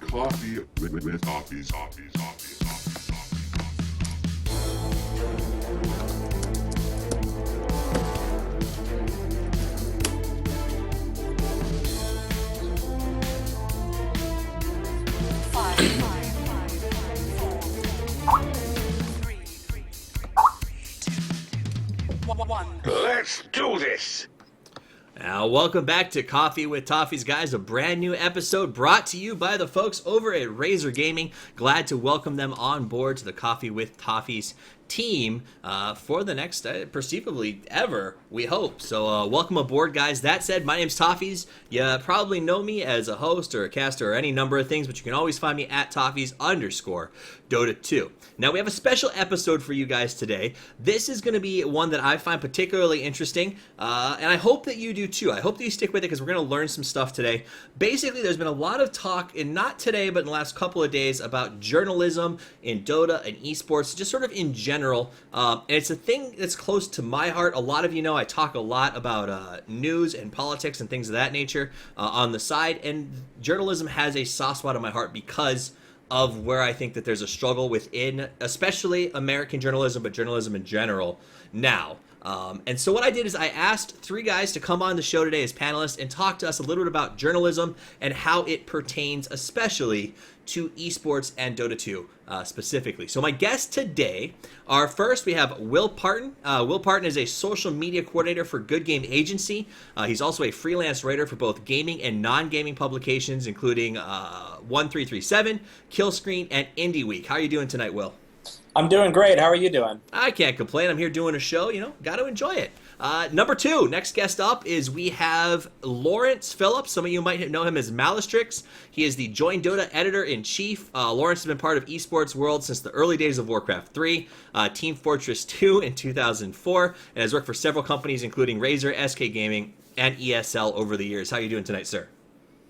Coffee with Toffees. Let's do this! Now, welcome back to Coffee with Toffees, guys. A brand new episode brought to you by the folks over at Razer Gaming. Glad to welcome them on board to the Coffee with Toffees team for the next, perceivably, ever, we hope. So, welcome aboard, guys. That said, my name's Toffees. You probably know me as a host or a caster or any number of things, but you can always find me at Toffees_Dota2. Now, we have a special episode for you guys today. This is going to be one that I find particularly interesting, and I hope that you do too. I hope that you stick with it because we're going to learn some stuff today. Basically, there's been a lot of talk, and not today, but in the last couple of days, about journalism in Dota and Esports, just sort of in general. And it's a thing that's close to my heart. A lot of you know I talk a lot about news and politics and things of that nature on the side, and journalism has a soft spot in my heart because of where I think that there's a struggle within, especially American journalism, but journalism in general now. And so what I did is I asked three guys to come on the show today as panelists and talk to us a little bit about journalism and how it pertains especially to esports and Dota 2 specifically. So my guests today are, first we have Will Partin. Will Partin is a social media coordinator for Good Game Agency. He's also a freelance writer for both gaming and non-gaming publications, including 1337, Killscreen, and Indie Week. How are you doing tonight, Will? I'm doing great. How are you doing? I can't complain. I'm here doing a show, got to enjoy it. Number two, next guest up is we have Lawrence Phillips. Some of you might know him as MalyStryx. He is the Join Dota editor-in-chief. Lawrence has been part of esports world since the early days of Warcraft 3, Team Fortress 2 in 2004, and has worked for several companies including Razer, SK Gaming, and ESL over the years. How are you doing tonight, sir?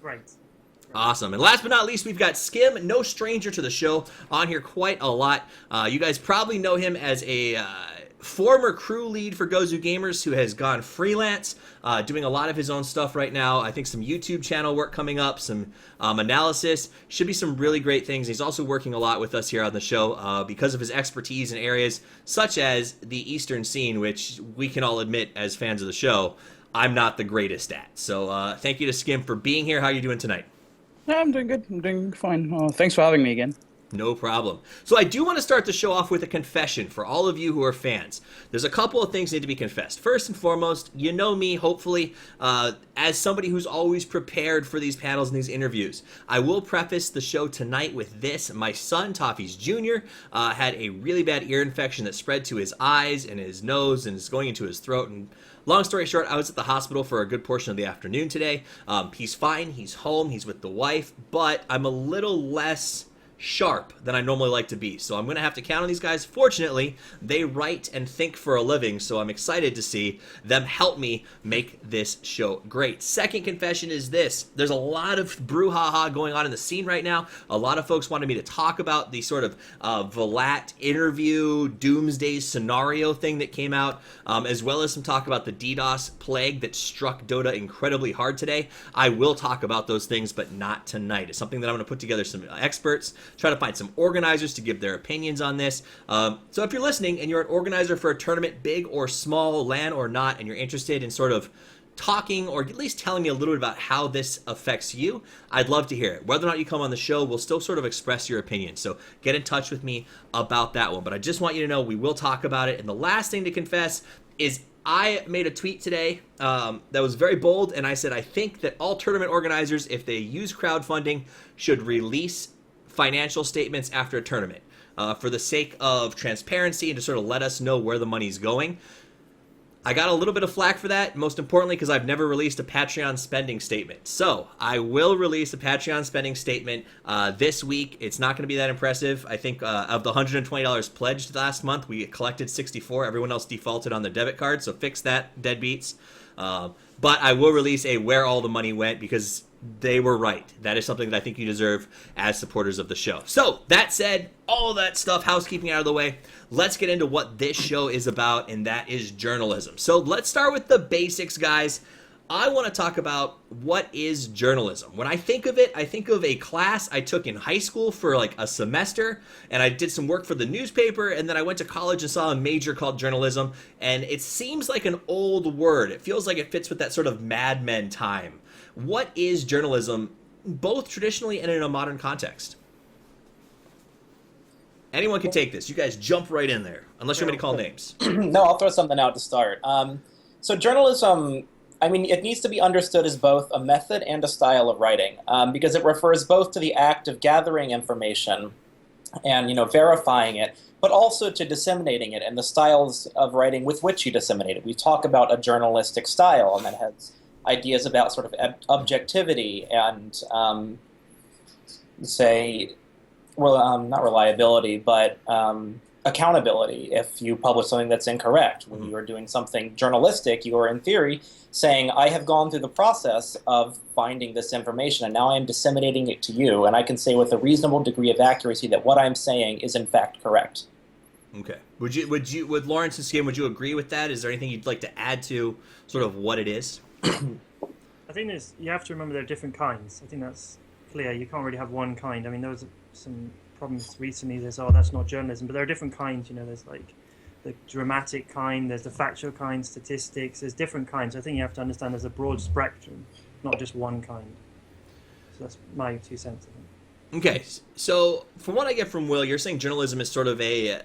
Great. Awesome. And last but not least, we've got Skim, no stranger to the show, on here quite a lot. You guys probably know him as a former crew lead for Gozu Gamers who has gone freelance, doing a lot of his own stuff right now. I think some YouTube channel work coming up, some analysis. Should be some really great things. He's also working a lot with us here on the show because of his expertise in areas such as the Eastern scene, which we can all admit as fans of the show, I'm not the greatest at. So thank you to Skim for being here. How are you doing tonight? I'm doing good. I'm doing fine. Thanks for having me again. No problem. So I do want to start the show off with a confession for all of you who are fans. There's a couple of things that need to be confessed. First and foremost, you know me, hopefully, as somebody who's always prepared for these panels and these interviews. I will preface the show tonight with this. My son, Toffees Jr., had a really bad ear infection that spread to his eyes and his nose and is going into his throat. And long story short, I was at the hospital for a good portion of the afternoon today. He's fine. He's home. He's with the wife. But I'm a little less sharp than I normally like to be. So I'm going to have to count on these guys. Fortunately, they write and think for a living, so I'm excited to see them help me make this show great. Second confession is this. There's a lot of brouhaha going on in the scene right now. A lot of folks wanted me to talk about the sort of Vlad interview, doomsday scenario thing that came out, as well as some talk about the DDoS plague that struck Dota incredibly hard today. I will talk about those things, but not tonight. It's something that I'm going to put together some experts, try to find some organizers to give their opinions on this. So if you're listening and you're an organizer for a tournament, big or small, LAN or not, and you're interested in sort of talking or at least telling me a little bit about how this affects you, I'd love to hear it. Whether or not you come on the show, we'll still sort of express your opinion. So get in touch with me about that one. But I just want you to know we will talk about it. And the last thing to confess is I made a tweet today that was very bold, and I said I think that all tournament organizers, if they use crowdfunding, should release financial statements after a tournament for the sake of transparency and to sort of let us know where the money's going. I got a little bit of flack for that, most importantly because I've never released a Patreon spending statement. So I will release a Patreon spending statement this week. It's not going to be that impressive. I think of the $120 pledged last month, we collected 64. Everyone else defaulted on their debit card, so fix that, deadbeats. But I will release a where all the money went because they were right. That is something that I think you deserve as supporters of the show. So, that said, all that stuff, housekeeping out of the way, let's get into what this show is about, and that is journalism. So, let's start with the basics, guys. I want to talk about what is journalism. When I think of it, I think of a class I took in high school for like a semester, and I did some work for the newspaper, and then I went to college and saw a major called journalism, and it seems like an old word. It feels like it fits with that sort of Mad Men time. What is journalism, both traditionally and in a modern context? Anyone can take this. You guys jump right in there, unless you want me to call names. No, I'll throw something out to start. So journalism, I mean, it needs to be understood as both a method and a style of writing, because it refers both to the act of gathering information and, verifying it, but also to disseminating it and the styles of writing with which you disseminate it. We talk about a journalistic style, and that has ideas about sort of objectivity and, not reliability, but accountability. If you publish something that's incorrect, when you are doing something journalistic, you are in theory saying, I have gone through the process of finding this information and now I am disseminating it to you, and I can say with a reasonable degree of accuracy that what I'm saying is in fact correct. Okay. Would Lawrence and Skim, would you agree with that? Is there anything you'd like to add to sort of what it is? I think you have to remember there are different kinds. I think that's clear. You can't really have one kind. I mean, there was some problems recently. There's, that's not journalism, but there are different kinds. There's like the dramatic kind, there's the factual kind, statistics, there's different kinds. I think you have to understand there's a broad spectrum, not just one kind. So that's my 2 cents, I think. Okay, so from what I get from Will, you're saying journalism is sort of a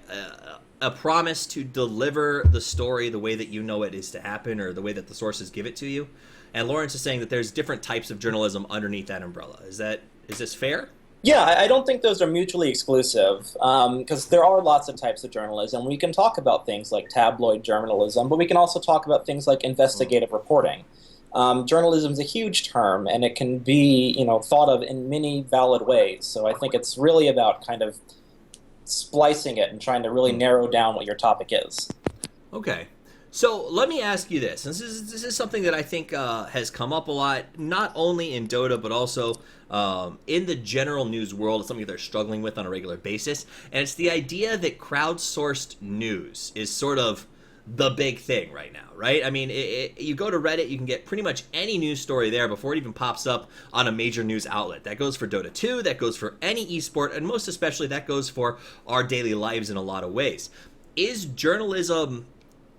promise to deliver the story the way that you know it is to happen, or the way that the sources give it to you. And Lawrence is saying that there's different types of journalism underneath that umbrella. Is this fair? Yeah, I don't think those are mutually exclusive, because there are lots of types of journalism. We can talk about things like tabloid journalism, but we can also talk about things like investigative reporting. Journalism is a huge term, and it can be, thought of in many valid ways. So I think it's really about kind of splicing it and trying to really narrow down what your topic is. Okay. So let me ask you this. This is something that I think has come up a lot, not only in Dota, but also in the general news world. It's something they're struggling with on a regular basis. And it's the idea that crowdsourced news is sort of the big thing right now, right? I mean, you go to Reddit, you can get pretty much any news story there before it even pops up on a major news outlet. That goes for Dota 2, that goes for any esport, and most especially that goes for our daily lives in a lot of ways. Is journalism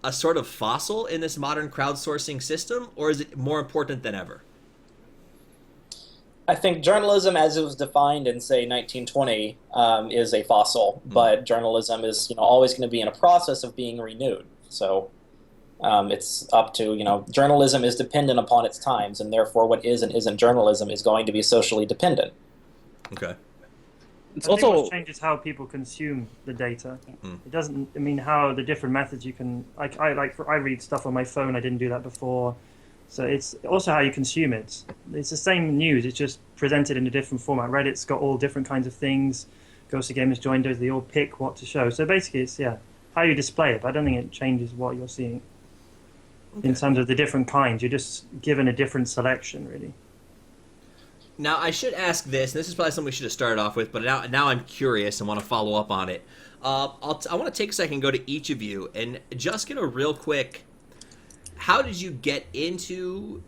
a sort of fossil in this modern crowdsourcing system, or is it more important than ever? I think journalism, as it was defined in, say, 1920, is a fossil, but journalism is, always going to be in a process of being renewed. So it's up to, journalism is dependent upon its times, and therefore what is and isn't journalism is going to be socially dependent. Okay. It's I think also what changes how people consume the data. It doesn't. I mean, how the different methods you can. I read stuff on my phone. I didn't do that before, so it's also how you consume it. It's the same news. It's just presented in a different format. Reddit's got all different kinds of things. Ghost of Gamers joined us. They all pick what to show. So basically, it's how you display it. But I don't think it changes what you're seeing. Okay. In terms of the different kinds, you're just given a different selection, really. Now, I should ask this, and this is probably something we should have started off with, but now I'm curious and want to follow up on it. I want to take a second and go to each of you and just get a real quick, how did you get into,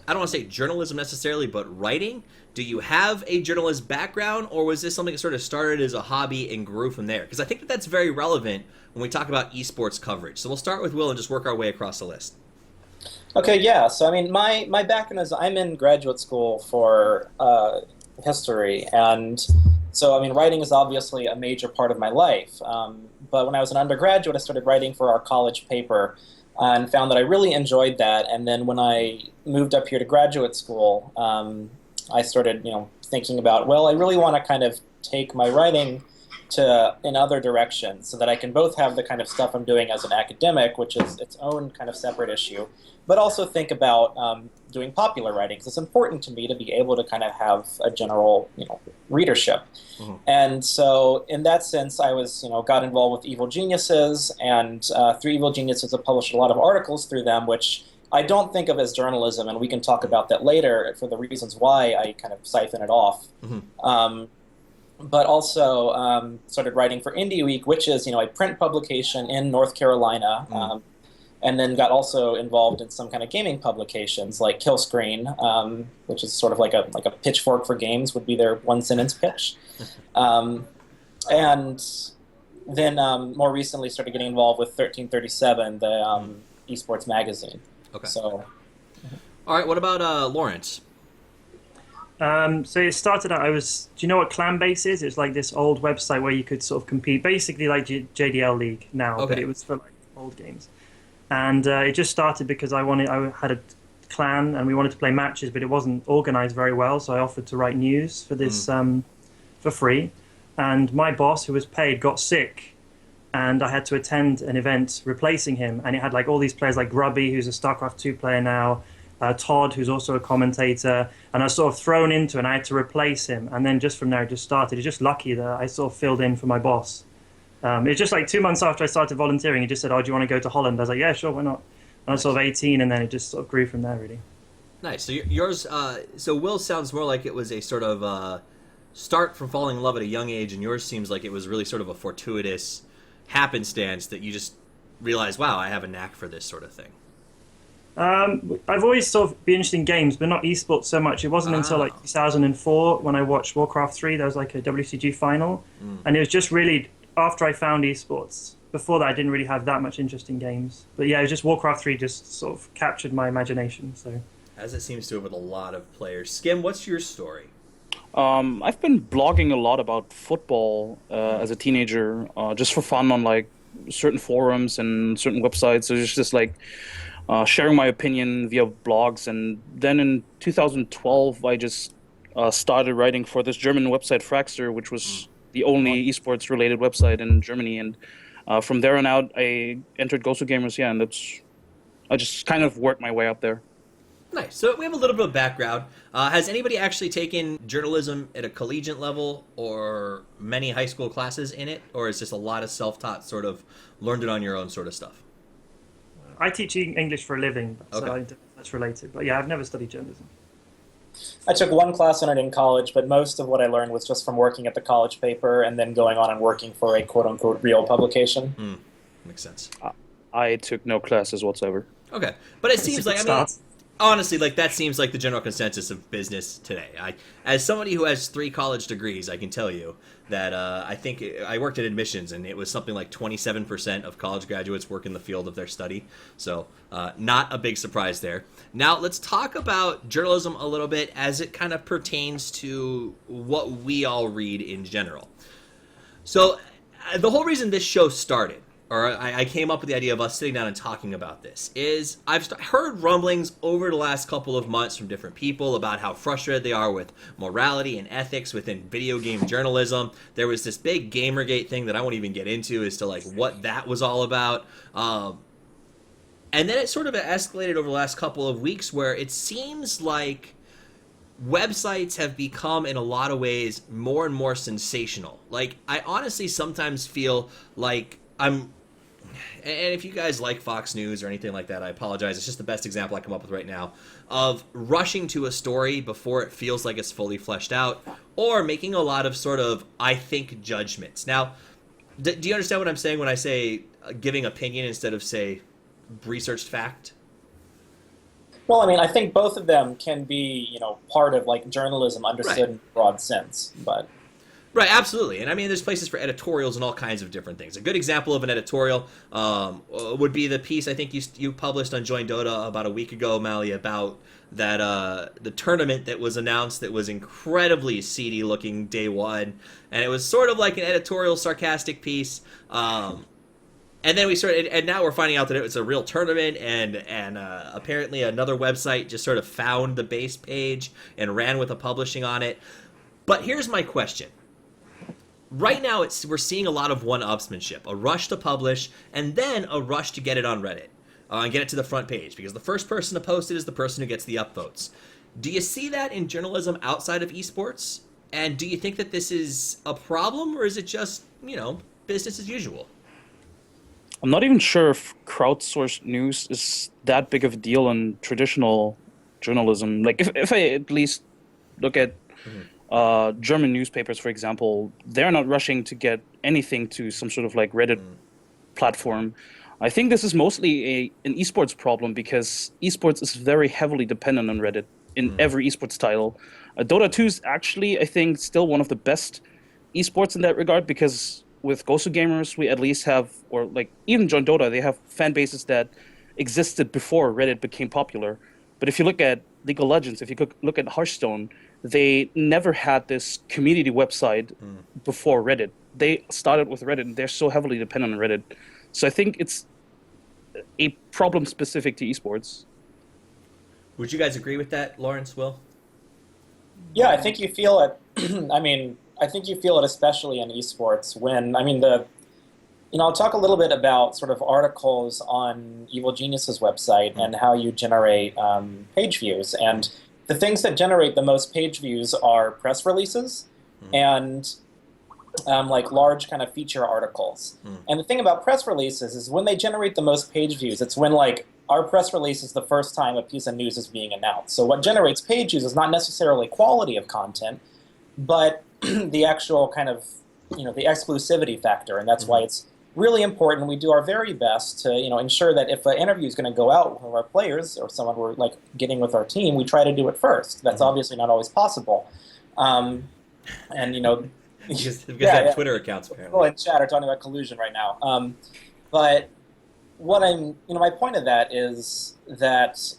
I don't want to say journalism necessarily, but writing? Do you have a journalist background, or was this something that sort of started as a hobby and grew from there? Because I think that's very relevant when we talk about esports coverage. So we'll start with Will and just work our way across the list. Okay, yeah. So, I mean, my background is I'm in graduate school for history, and so, I mean, writing is obviously a major part of my life. But when I was an undergraduate, I started writing for our college paper and found that I really enjoyed that. And then when I moved up here to graduate school, I started, thinking about, well, I really want to kind of take my writing in other directions so that I can both have the kind of stuff I'm doing as an academic, which is its own kind of separate issue, but also think about doing popular writing, because it's important to me to be able to kind of have a general, readership. Mm-hmm. And so in that sense, I was, got involved with Evil Geniuses, and through Evil Geniuses, I published a lot of articles through them, which I don't think of as journalism, and we can talk about that later for the reasons why I kind of siphon it off. Mm-hmm. But also started writing for Indie Week, which is, a print publication in North Carolina. and then got also involved in some kind of gaming publications like Kill Screen, which is sort of like a pitchfork for games, would be their one-sentence pitch. And then more recently started getting involved with 1337, the esports magazine. Okay. So, All right, what about Lawrence? So it started out, do you know what Clanbase is? It's like this old website where you could sort of compete, basically like JDL League now, Okay. but it was for like old games. And it just started because I had a clan and we wanted to play matches, but it wasn't organized very well, so I offered to write news for this for free. And my boss, who was paid, got sick, and I had to attend an event replacing him, and it had like all these players like Grubby, who's a StarCraft 2 player now, Todd, who's also a commentator, and I was sort of thrown into it, and I had to replace him. And then just from there, it just started. It's just lucky that I sort of filled in for my boss. It's just like 2 months after I started volunteering, he just said, "Oh, do you want to go to Holland?" I was like, "Yeah, sure, why not?" And I was sort of 18, and then it just sort of grew from there, really. Nice. So yours, so Will sounds more like it was a sort of start from falling in love at a young age, and yours seems like it was really sort of a fortuitous happenstance that you just realized, wow, I have a knack for this sort of thing. I've always sort of been interested in games, but not esports so much. It wasn't until like 2004 when I watched Warcraft 3. There was like a WCG final, and it was just really after I found esports. Before that, I didn't really have that much interest in games. But yeah, it was just Warcraft 3 just sort of captured my imagination. So, as it seems to with a lot of players. Skim, what's your story? I've been blogging a lot about football as a teenager, just for fun on like certain forums and certain websites. So it's just like sharing my opinion via blogs. And then in 2012, I just started writing for this German website Fraxter, which was the only esports related website in Germany. And from there on out, I entered Gosu Gamers. Yeah, and I just kind of worked my way up there. Nice. So we have a little bit of background. Has anybody actually taken journalism at a collegiate level or many high school classes in it? Or is this a lot of self-taught sort of learned it on your own sort of stuff? I teach English for a living, so Okay. I don't know if that's related. But yeah, I've never studied journalism. I took one class on it in college, but most of what I learned was just from working at the college paper and then going on and working for a quote-unquote real publication. Makes sense. I took no classes whatsoever. Okay. But it seems like, I mean, Start. honestly, like that seems like the general consensus of business today. As somebody who has 3 college degrees, I can tell you that I think I worked in admissions, and it was something like 27% of college graduates work in the field of their study. So not a big surprise there. Now let's talk about journalism a little bit as it kind of pertains to what we all read in general. So the whole reason this show started, or I came up with the idea of us sitting down and talking about this, is I've heard rumblings over the last couple of months from different people about how frustrated they are with morality and ethics within video game journalism. There was this big Gamergate thing that I won't even get into as to like what that was all about. And then it sort of escalated over the last couple of weeks where it seems like websites have become, in a lot of ways, more and more sensational. Like, I honestly sometimes feel like and if you guys like Fox News or anything like that, I apologize. It's just the best example I come up with right now of rushing to a story before it feels like it's fully fleshed out, or making a lot of sort of, I think, judgments. Now, do you understand what I'm saying when I say giving opinion instead of, say, researched fact? Well, I mean, I think both of them can be, part of like journalism understood in a broad sense, but... Right, absolutely. And I mean, there's places for editorials and all kinds of different things. A good example of an editorial would be the piece I think you published on Join Dota about a week ago, Mally, about that the tournament that was announced that was incredibly seedy looking day one. And it was sort of like an editorial sarcastic piece. And then and now we're finding out that it was a real tournament, and apparently another website just sort of found the base page and ran with the publishing on it. But here's my question. Right now, we're seeing a lot of one-upsmanship, a rush to publish, and then a rush to get it on Reddit and get it to the front page, because the first person to post it is the person who gets the upvotes. Do you see that in journalism outside of esports? And do you think that this is a problem, or is it just, business as usual? I'm not even sure if crowdsourced news is that big of a deal in traditional journalism. Like, if I at least look at German newspapers, for example, they're not rushing to get anything to some sort of like Reddit platform. I think this is mostly an esports problem because esports is very heavily dependent on Reddit in every esports title. Dota 2 is actually, I think, still one of the best esports in that regard because with Ghost of Gamers, we at least have, or like even John Dota, they have fan bases that existed before Reddit became popular. But if you look at League of Legends, if you look at Hearthstone, they never had this community website before Reddit. They started with Reddit, and they're so heavily dependent on Reddit. So I think it's a problem specific to esports. Would you guys agree with that, Lawrence, Will? Yeah, I think you feel it. I think you feel it especially in esports when, I'll talk a little bit about sort of articles on Evil Genius's website and how you generate page views. And the things that generate the most page views are press releases and like large kind of feature articles. And the thing about press releases is when they generate the most page views, it's when like our press release is the first time a piece of news is being announced. So what generates page views is not necessarily quality of content, but the actual kind of, the exclusivity factor. And that's why it's really important. We do our very best to, ensure that if an interview is going to go out with our players or someone we're like getting with our team, we try to do it first. That's obviously not always possible. And, Because they have Twitter accounts, apparently. People in chat are talking about collusion right now. But what my point of that is that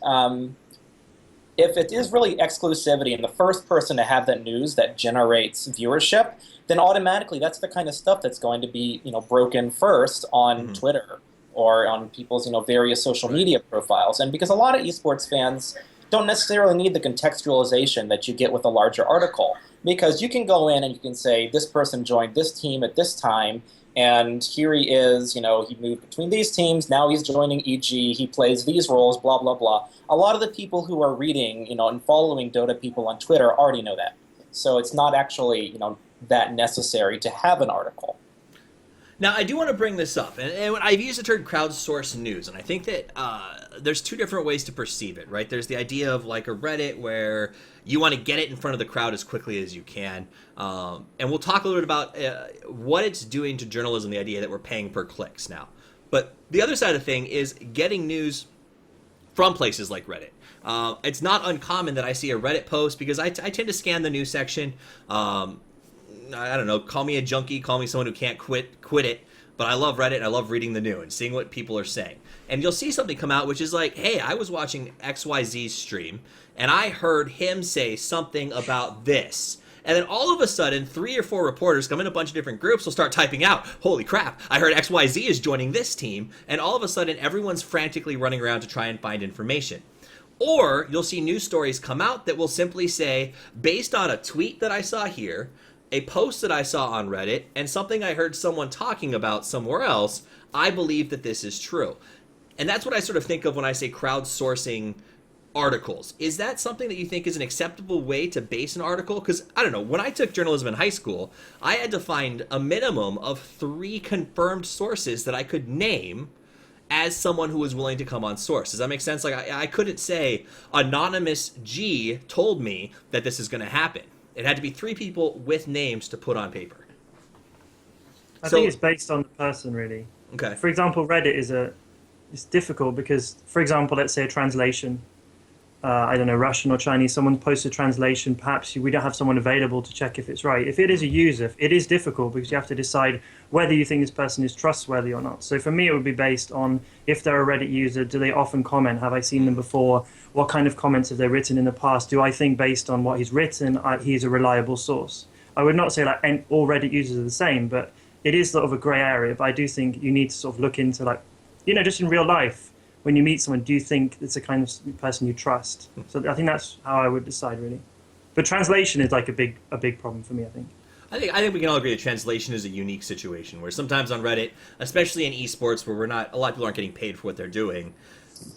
if it is really exclusivity and the first person to have that news that generates viewership, then automatically that's the kind of stuff that's going to be, broken first on Twitter or on people's, various social media profiles. And because a lot of esports fans don't necessarily need the contextualization that you get with a larger article, because you can go in and you can say, this person joined this team at this time, and here he is, he moved between these teams, now he's joining EG, he plays these roles, blah, blah, blah. A lot of the people who are reading, and following Dota people on Twitter already know that. So it's not actually, that necessary to have an article. Now, I do want to bring this up, and I've used the term crowdsourced news, and I think that there's two different ways to perceive it, right? There's the idea of like a Reddit where you want to get it in front of the crowd as quickly as you can, and we'll talk a little bit about what it's doing to journalism, the idea that we're paying per clicks now. But the other side of the thing is getting news from places like Reddit. It's not uncommon that I see a Reddit post because I tend to scan the news section. I don't know, call me a junkie, call me someone who can't quit it, but I love Reddit and I love reading the news and seeing what people are saying. And you'll see something come out which is like, hey, I was watching XYZ's stream and I heard him say something about this. And then all of a sudden, 3 or 4 reporters come in a bunch of different groups will start typing out, holy crap, I heard XYZ is joining this team. And all of a sudden, everyone's frantically running around to try and find information. Or you'll see news stories come out that will simply say, based on a tweet that I saw here, a post that I saw on Reddit, and something I heard someone talking about somewhere else, I believe that this is true. And that's what I sort of think of when I say crowdsourcing articles. Is that something that you think is an acceptable way to base an article? Because, I don't know, when I took journalism in high school, I had to find a minimum of 3 confirmed sources that I could name as someone who was willing to come on source. Does that make sense? Like, I couldn't say, Anonymous G told me that this is going to happen. It had to be 3 people with names to put on paper. I think it's based on the person, really. Okay. For example, Reddit it's difficult because, for example, let's say a translation, I don't know, Russian or Chinese, someone posts a translation, perhaps we don't have someone available to check if it's right. If it is a user, it is difficult because you have to decide whether you think this person is trustworthy or not. So for me, it would be based on if they're a Reddit user, do they often comment? Have I seen them before? What kind of comments have they written in the past? Do I think based on what he's written, he's a reliable source? I would not say like all Reddit users are the same, but it is sort of a grey area. But I do think you need to sort of look into like, just in real life, when you meet someone, do you think it's the kind of person you trust? So I think that's how I would decide, really. But translation is like a big problem for me, I think. I think we can all agree that translation is a unique situation where sometimes on Reddit, especially in esports where a lot of people aren't getting paid for what they're doing,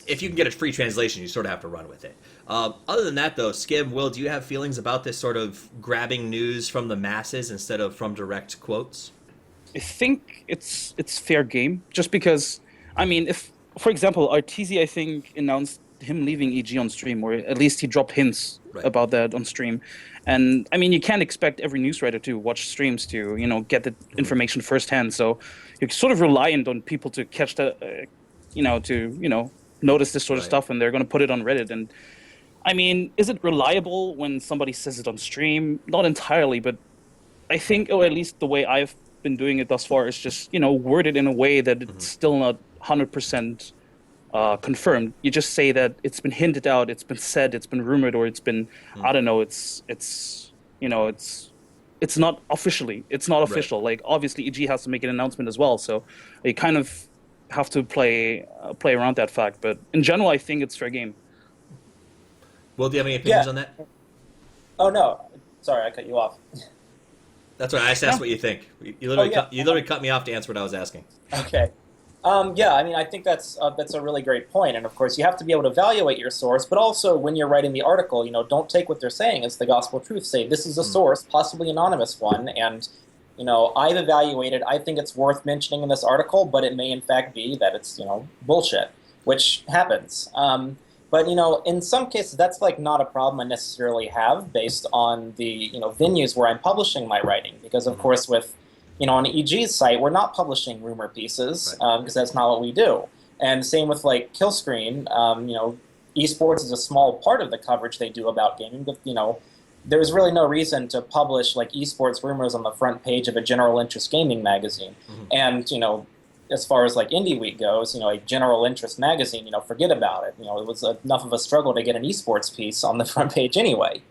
if you can get a free translation, you sort of have to run with it. Other than that, though, Skim, Will, do you have feelings about this sort of grabbing news from the masses instead of from direct quotes? I think it's fair game, just because, if, for example, Arteezy, I think, announced him leaving EG on stream, or at least he dropped hints Right. about that on stream. And I mean, you can't expect every news writer to watch streams to, you know, get the information firsthand. So you're sort of reliant on people to catch the, notice this sort of Right. stuff, and they're going to put it on Reddit. And I mean, is it reliable when somebody says it on stream? Not entirely, but I think, or at least the way I've been doing it thus far, is just, you know, worded in a way that it's still not 100% confirmed. You just say that it's been hinted out, it's been said, it's been rumored, or it's been, I don't know, it's not officially, it's not official. Like, obviously EG has to make an announcement as well, so you kind of have to play around that fact. But in general, I think it's fair game. Will, do you have any opinions Yeah. on that? Oh no, sorry, I cut you off. That's right. I just asked what you think. You literally, you literally cut me off to answer what I was asking. Okay. Yeah, I mean, I think that's a really great point, and of course, you have to be able to evaluate your source, but also when you're writing the article, you know, don't take what they're saying as the gospel truth. Say this is a source, possibly anonymous one, and you know, I've evaluated. I think it's worth mentioning in this article, but it may in fact be that it's, you know, bullshit, which happens. But you know, in some cases, that's like not a problem I necessarily have based on the, you know, venues where I'm publishing my writing, because of course with, you know, on EG's site, we're not publishing rumor pieces because that's not what we do. And same with like Killscreen, you know, esports is a small part of the coverage they do about gaming, but you know, there's really no reason to publish like esports rumors on the front page of a general interest gaming magazine. And you know, as far as like Indie Week goes, you know, a general interest magazine, you know, forget about it. You know, it was enough of a struggle to get an esports piece on the front page anyway.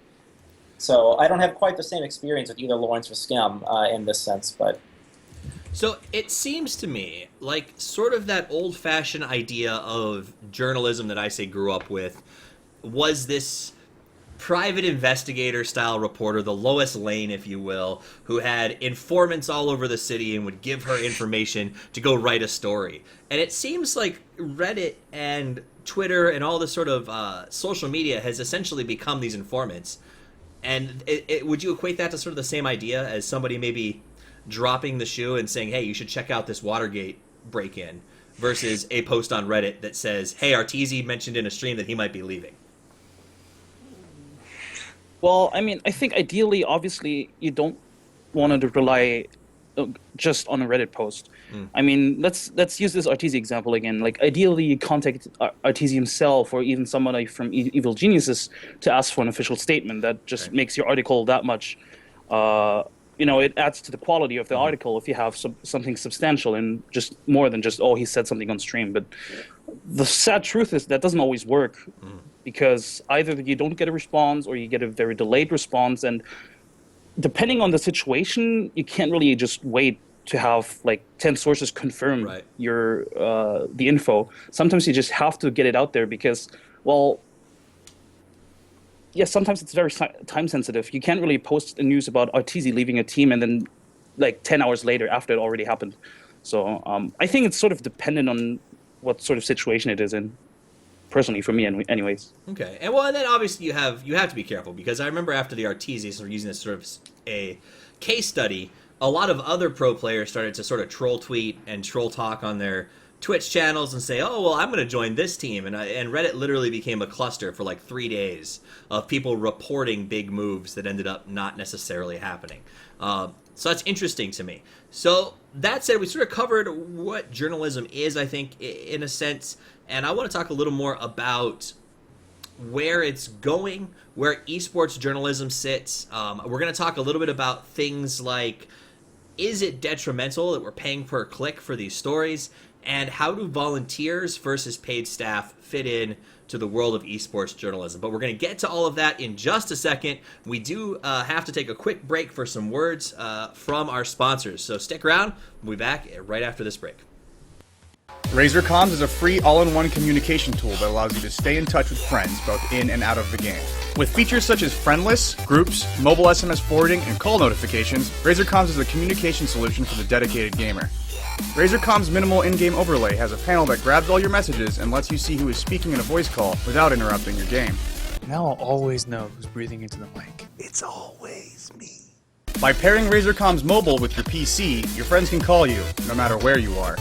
So I don't have quite the same experience with either Lawrence or Skim in this sense, but... So it seems to me like sort of that old-fashioned idea of journalism that I say grew up with was this private investigator-style reporter, the Lois Lane, if you will, who had informants all over the city and would give her information to go write a story. And it seems like Reddit and Twitter and all this sort of social media has essentially become these informants. And would you equate that to sort of the same idea as somebody maybe dropping the shoe and saying, hey, you should check out this Watergate break-in, versus a post on Reddit that says, hey, Arteezy mentioned in a stream that he might be leaving? Well, I mean, I think ideally, obviously, you don't want to rely just on a Reddit post. I mean, let's use this Arteezy example again. Like, ideally, you contact Arteezy himself or even somebody from Evil Geniuses to ask for an official statement. That just makes your article that much, you know, it adds to the quality of the article if you have something substantial and just more than just, oh, he said something on stream. But the sad truth is that doesn't always work, because either you don't get a response or you get a very delayed response. And depending on the situation, you can't really just wait to have like 10 sources confirm your the info. Sometimes you just have to get it out there because, well, yeah, sometimes it's very time sensitive. You can't really post the news about Arteezy leaving a team and then like 10 hours later after it already happened. So I think it's sort of dependent on what sort of situation it is in. Personally, for me, anyways. Okay, and well, and then obviously you have to be careful, because I remember after the Arteezy, sort of using this sort of a case study, a lot of other pro players started to sort of troll tweet and troll talk on their Twitch channels and say, oh, well, I'm going to join this team. And Reddit literally became a cluster for like 3 days of people reporting big moves that ended up not necessarily happening. So that's interesting to me. So that said, we sort of covered what journalism is, I think, in a sense. And I want to talk a little more about where it's going, where esports journalism sits. We're going to talk a little bit about things like, is it detrimental that we're paying per click for these stories? And how do volunteers versus paid staff fit in to the world of esports journalism? But we're going to get to all of that in just a second. We do have to take a quick break for some words from our sponsors. So stick around. We'll be back right after this break. Razer Comms is a free all-in-one communication tool that allows you to stay in touch with friends both in and out of the game. With features such as friendless, groups, mobile SMS forwarding, and call notifications, Razer Comms is a communication solution for the dedicated gamer. Razer Comms' minimal in-game overlay has a panel that grabs all your messages and lets you see who is speaking in a voice call without interrupting your game. Now I'll always know who's breathing into the mic. It's always me. By pairing Razer Comms Mobile with your PC, your friends can call you, no matter where you are.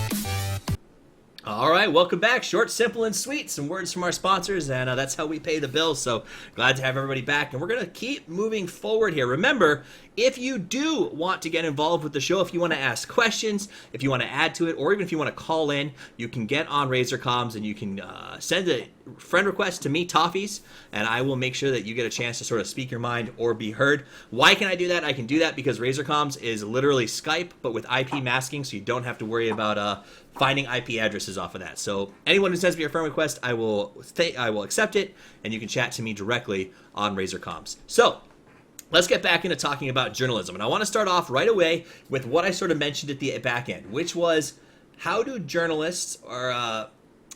All right, welcome back. Short, simple, and sweet. Some words from our sponsors, and that's how we pay the bills. So glad to have everybody back, and we're going to keep moving forward here. Remember, if you do want to get involved with the show, if you want to ask questions, if you want to add to it, or even if you want to call in, you can get on Razer Comms, and you can send a friend request to me, Toffees, and I will make sure that you get a chance to sort of speak your mind or be heard. Why can I do that? I can do that because Razer Comms is literally Skype, but with IP masking, so you don't have to worry about finding IP addresses off of that. So anyone who sends me a friend request, I will accept it, and you can chat to me directly on Razer Comms. So let's get back into talking about journalism, and I want to start off right away with what I sort of mentioned at the back end, which was how do journalists, or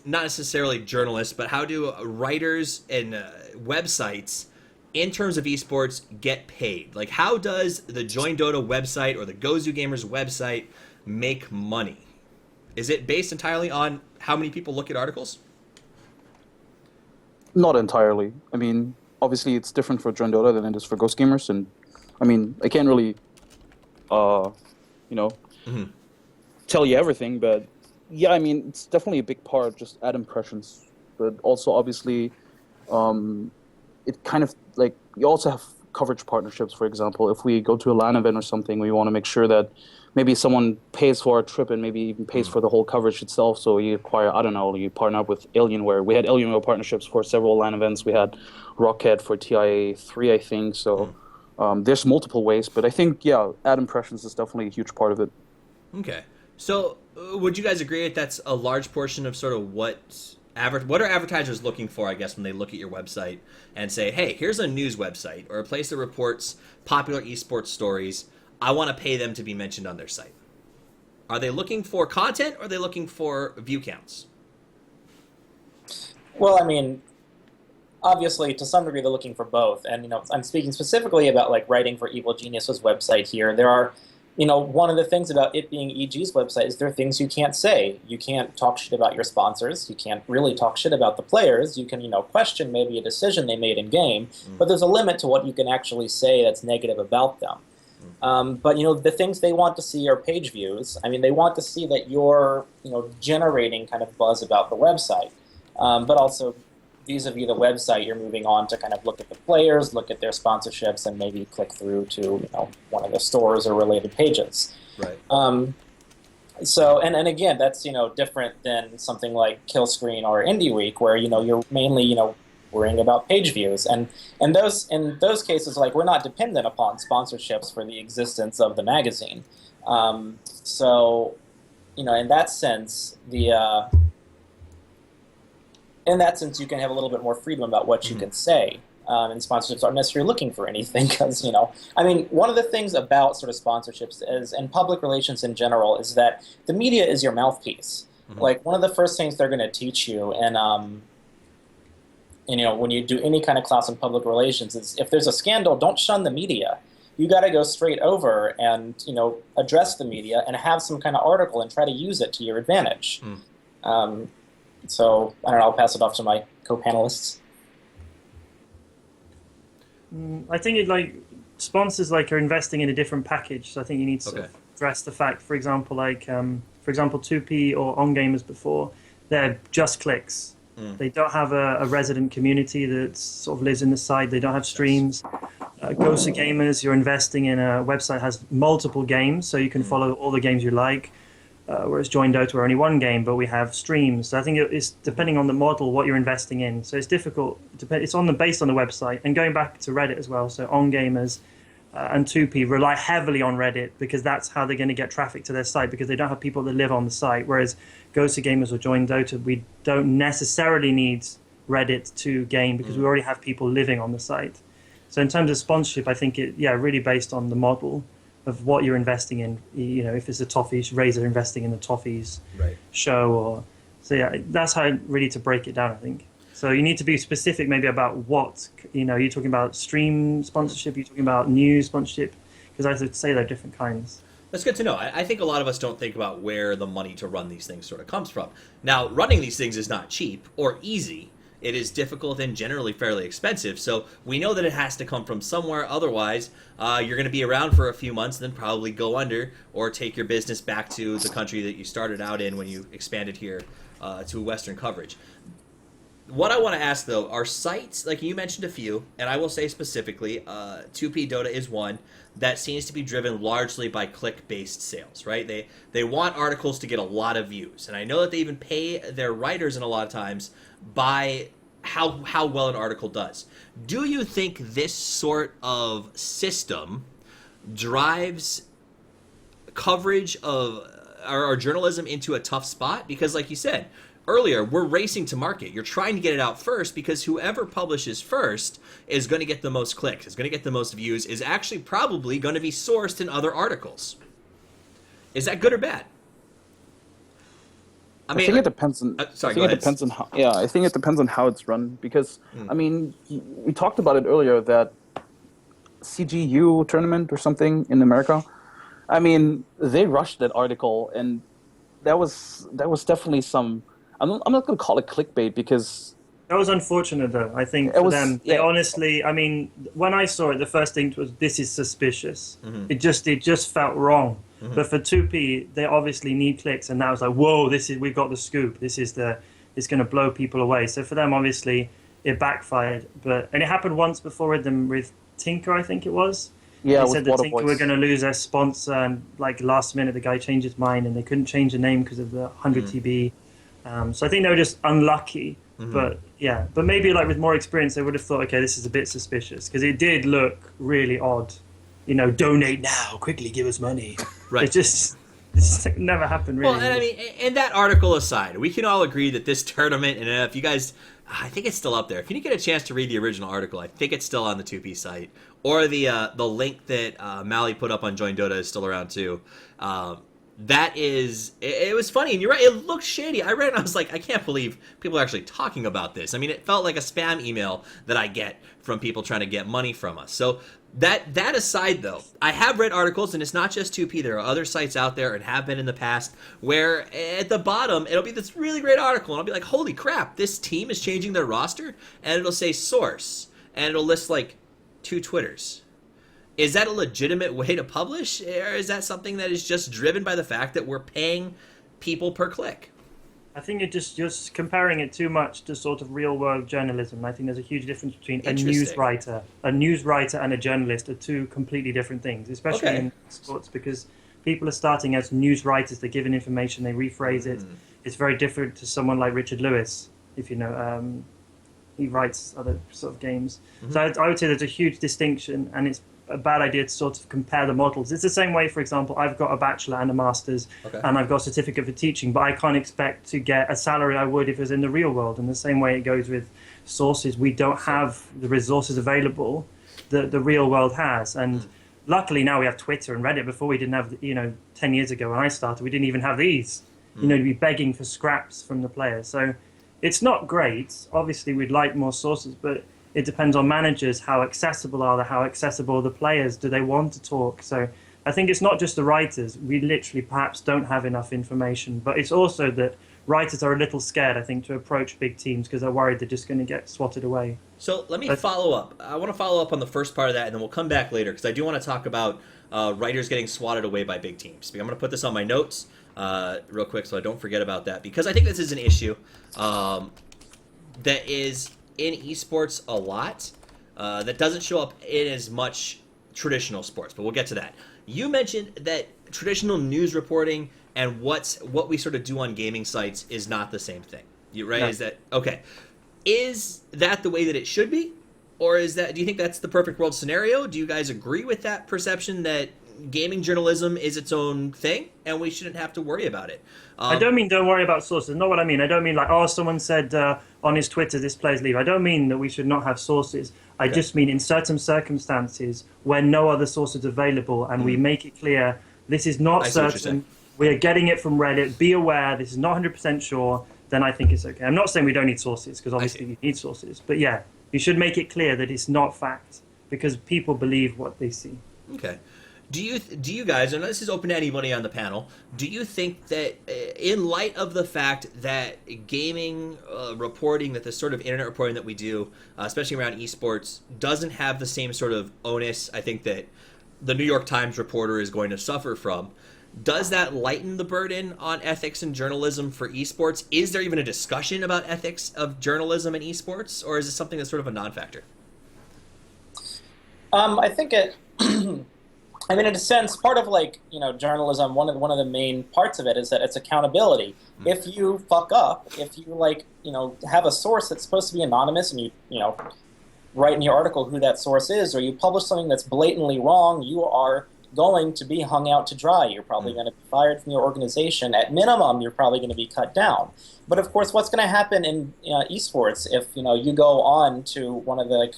not necessarily journalists, but how do writers and websites in terms of esports get paid? Like, how does the Join Dota website or the Gozu Gamers website make money? Is it based entirely on how many people look at articles? Not entirely. I mean, obviously it's different for Join Dota than it is for Ghost Gamers, and I mean, I can't really, tell you everything, but yeah, I mean, it's definitely a big part, just ad impressions, but also obviously, it kind of like you also have coverage partnerships. For example, if we go to a LAN event or something, we want to make sure that maybe someone pays for our trip and maybe even pays for the whole coverage itself. So you acquire, I don't know, you partner up with Alienware. We had Alienware partnerships for several LAN events. We had Rocket for TIA3, I think. So there's multiple ways, but I think, yeah, ad impressions is definitely a huge part of it. Okay. So would you guys agree that that's a large portion of sort of what are advertisers looking for, I guess, when they look at your website and say, hey, here's a news website or a place that reports popular esports stories. I want to pay them to be mentioned on their site. Are they looking for content or are they looking for view counts? Well, I mean, obviously, to some degree, they're looking for both. And, I'm speaking specifically about, like, writing for Evil Genius's website here. There are, one of the things about it being EG's website is there are things you can't say. You can't talk shit about your sponsors. You can't really talk shit about the players. You can, question maybe a decision they made in game, but there's a limit to what you can actually say that's negative about them. But, the things they want to see are page views. I mean, they want to see that you're, generating kind of buzz about the website. But also, vis-a-vis the website, you're moving on to kind of look at the players, look at their sponsorships, and maybe click through to, one of the stores or related pages. Right. So, and again, that's, different than something like Killscreen or Indie Week, where, you're mainly, worrying about page views. And in those cases, like, we're not dependent upon sponsorships for the existence of the magazine. So, in that sense, you can have a little bit more freedom about what you can say. And sponsorships aren't necessarily looking for anything because, one of the things about sort of sponsorships is, and public relations in general, is that the media is your mouthpiece. Like, one of the first things they're going to teach you, and when you do any kind of class in public relations, is if there's a scandal, don't shun the media. You got to go straight over and, address the media and have some kind of article and try to use it to your advantage. So, I don't know, I'll pass it off to my co-panelists. I think sponsors are investing in a different package. So I think you need to address the fact, for example, 2P or On Gamers before, they're just clicks. They don't have a resident community that sort of lives in the site. They don't have streams. Ghost Gamers, you're investing in a website that has multiple games, so you can follow all the games you like. Whereas Join Dota, we're only one game, but we have streams. So I think it's depending on the model, what you're investing in. So it's difficult. It's based on the website. And going back to Reddit as well, so On Gamers and 2P rely heavily on Reddit because that's how they're going to get traffic to their site because they don't have people that live on the site. Whereas Ghost Gamers or Join Dota, we don't necessarily need Reddit to game because we already have people living on the site. So in terms of sponsorship, I think really based on the model of what you're investing in. If it's a Toffees, Razer investing in the Toffees show, that's how really to break it down, I think. So you need to be specific maybe about what, you're talking about stream sponsorship, you're talking about news sponsorship, because I would say they're different kinds. That's good to know. I think a lot of us don't think about where the money to run these things sort of comes from. Now, running these things is not cheap or easy. It is difficult and generally fairly expensive, so we know that it has to come from somewhere. Otherwise, you're going to be around for a few months and then probably go under or take your business back to the country that you started out in when you expanded here to Western coverage. What I want to ask, though, are sites, like you mentioned a few, and I will say specifically, 2P Dota is one that seems to be driven largely by click-based sales, right? They want articles to get a lot of views, and I know that they even pay their writers in a lot of times by how well an article does. Do you think this sort of system drives coverage of our journalism into a tough spot? Because, like you said earlier, we're racing to market. You're trying to get it out first because whoever publishes first is going to get the most clicks, is going to get the most views, is actually probably going to be sourced in other articles. Is that good or bad? I think it depends on. Sorry, I think it depends on how. Yeah, I think it depends on how it's run because I mean, we talked about it earlier that CGU tournament or something in America. I mean, they rushed that article, and that was definitely some. I'm not going to call it clickbait because that was unfortunate, though. I think for them, they honestly. I mean, when I saw it, the first thing was this is suspicious. It just felt wrong. But for 2P, they obviously need clicks, and that was like, whoa, we've got the scoop. It's going to blow people away. So for them, obviously, it backfired. And it happened once before with them with Tinker, I think it was. Yeah, they said that Tinker were going to lose their sponsor, and like last minute, the guy changed his mind, and they couldn't change the name because of the 100 TB. So I think they were just unlucky. But yeah, but maybe like with more experience, they would have thought, okay, this is a bit suspicious because it did look really odd. You know, donate now, quickly give us money. Right. It's never happened really. Well, and I mean, and that article aside, we can all agree that this tournament, and if you guys, I think it's still up there. If you didn't get a chance to read the original article, I think it's still on the 2P site, or the link that Mally put up on Join Dota is still around too. That is, it was funny, and you're right, it looked shady. I read it and I was like, I can't believe people are actually talking about this. I mean, it felt like a spam email that I get from people trying to get money from us. So that aside, though, I have read articles, and it's not just 2P. There are other sites out there, and have been in the past, where at the bottom, it'll be this really great article, and I'll be like, holy crap, this team is changing their roster, and it'll say source, and it'll list like 2 Twitters. Is that a legitimate way to publish, or is that something that is just driven by the fact that we're paying people per click? I think you're just comparing it too much to sort of real-world journalism. I think there's a huge difference between a news writer and a journalist are 2 completely different things, especially in sports, because people are starting as news writers. They're given information, they rephrase it. It's very different to someone like Richard Lewis, if you know. He writes other sort of games. So I would say there's a huge distinction, and it's a bad idea to sort of compare the models. It's the same way, for example, I've got a bachelor and a master's, and I've got a certificate for teaching, but I can't expect to get a salary I would if it was in the real world. And the same way it goes with sources. We don't have the resources available that the real world has. And luckily now we have Twitter and Reddit. Before we didn't have, 10 years ago when I started, we didn't even have these, to be begging for scraps from the players. So it's not great. Obviously, we'd like more sources, but it depends on managers. How accessible are they? How accessible are the players? Do they want to talk? So I think it's not just the writers. We literally perhaps don't have enough information, but it's also that writers are a little scared, I think, to approach big teams because they're worried they're just going to get swatted away. So let me follow up. I want to follow up on the first part of that, and then we'll come back later because I do want to talk about writers getting swatted away by big teams. I'm going to put this on my notes real quick so I don't forget about that, because I think this is an issue that is in esports a lot, that doesn't show up in as much traditional sports, but we'll get to that. You mentioned that traditional news reporting and what we sort of do on gaming sites is not the same thing. Right? No. Is that okay? Is that the way that it should be, or do you think that's the perfect world scenario? Do you guys agree with that perception that gaming journalism is its own thing and we shouldn't have to worry about it? I don't mean don't worry about sources. Not what I mean. I don't mean like, someone said on his Twitter this player's leave. I don't mean that we should not have sources. I just mean in certain circumstances where no other source is available and we make it clear this is not certain. We are getting it from Reddit. Be aware. This is not 100% sure. Then I think it's okay. I'm not saying we don't need sources because obviously we need sources. But yeah, you should make it clear that it's not fact because people believe what they see. Okay. Do you guys, and this is open to anybody on the panel, do you think that in light of the fact that gaming reporting, that the sort of internet reporting that we do, especially around esports, doesn't have the same sort of onus, I think, that the New York Times reporter is going to suffer from, Does that lighten the burden on ethics and journalism for esports? Is there even a discussion about ethics of journalism and esports, or is it something that's sort of a non-factor? I think it. I mean, in a sense, part of journalism. One of the main parts of it is that it's accountability. If you fuck up, if you have a source that's supposed to be anonymous, and you write in your article who that source is, or you publish something that's blatantly wrong, you are going to be hung out to dry. You're probably going to be fired from your organization. At minimum, you're probably going to be cut down. But of course, what's going to happen in esports if you go on to one of the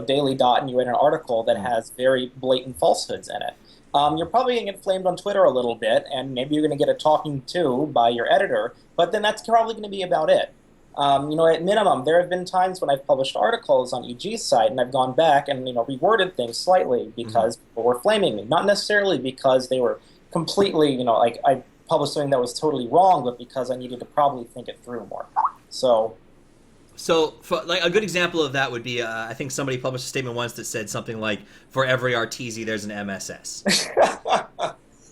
Daily Dot, and you write an article that has very blatant falsehoods in it? You're probably going to get flamed on Twitter a little bit, and maybe you're going to get a talking to by your editor, but then that's probably going to be about it. At minimum, there have been times when I've published articles on EG's site, and I've gone back and reworded things slightly because people were flaming me. Not necessarily because they were completely, I published something that was totally wrong, but because I needed to probably think it through more. So for, a good example of that would be, I think somebody published a statement once that said something like, "For every Arteezy, there's an MSS."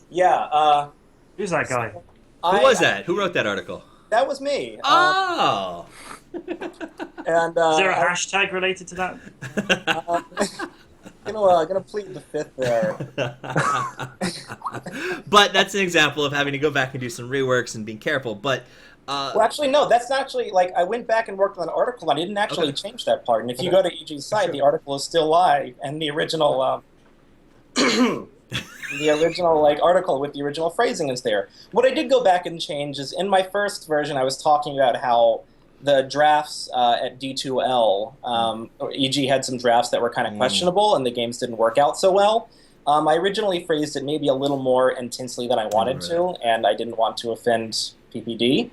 Yeah. Who's that guy? Who was that? Who wrote that article? That was me. Oh! And Is there a hashtag related to that? I'm gonna plead the fifth there. But that's an example of having to go back and do some reworks and being careful. But well, actually, no. That's not actually I went back and worked on an article, and I didn't actually change that part. And if you go to EG's site, the article is still live, and the original, article with the original phrasing is there. What I did go back and change is in my first version, I was talking about how the drafts at D2L, EG had some drafts that were kind of questionable, and the games didn't work out so well. I originally phrased it maybe a little more intensely than I wanted to, and I didn't want to offend PPD.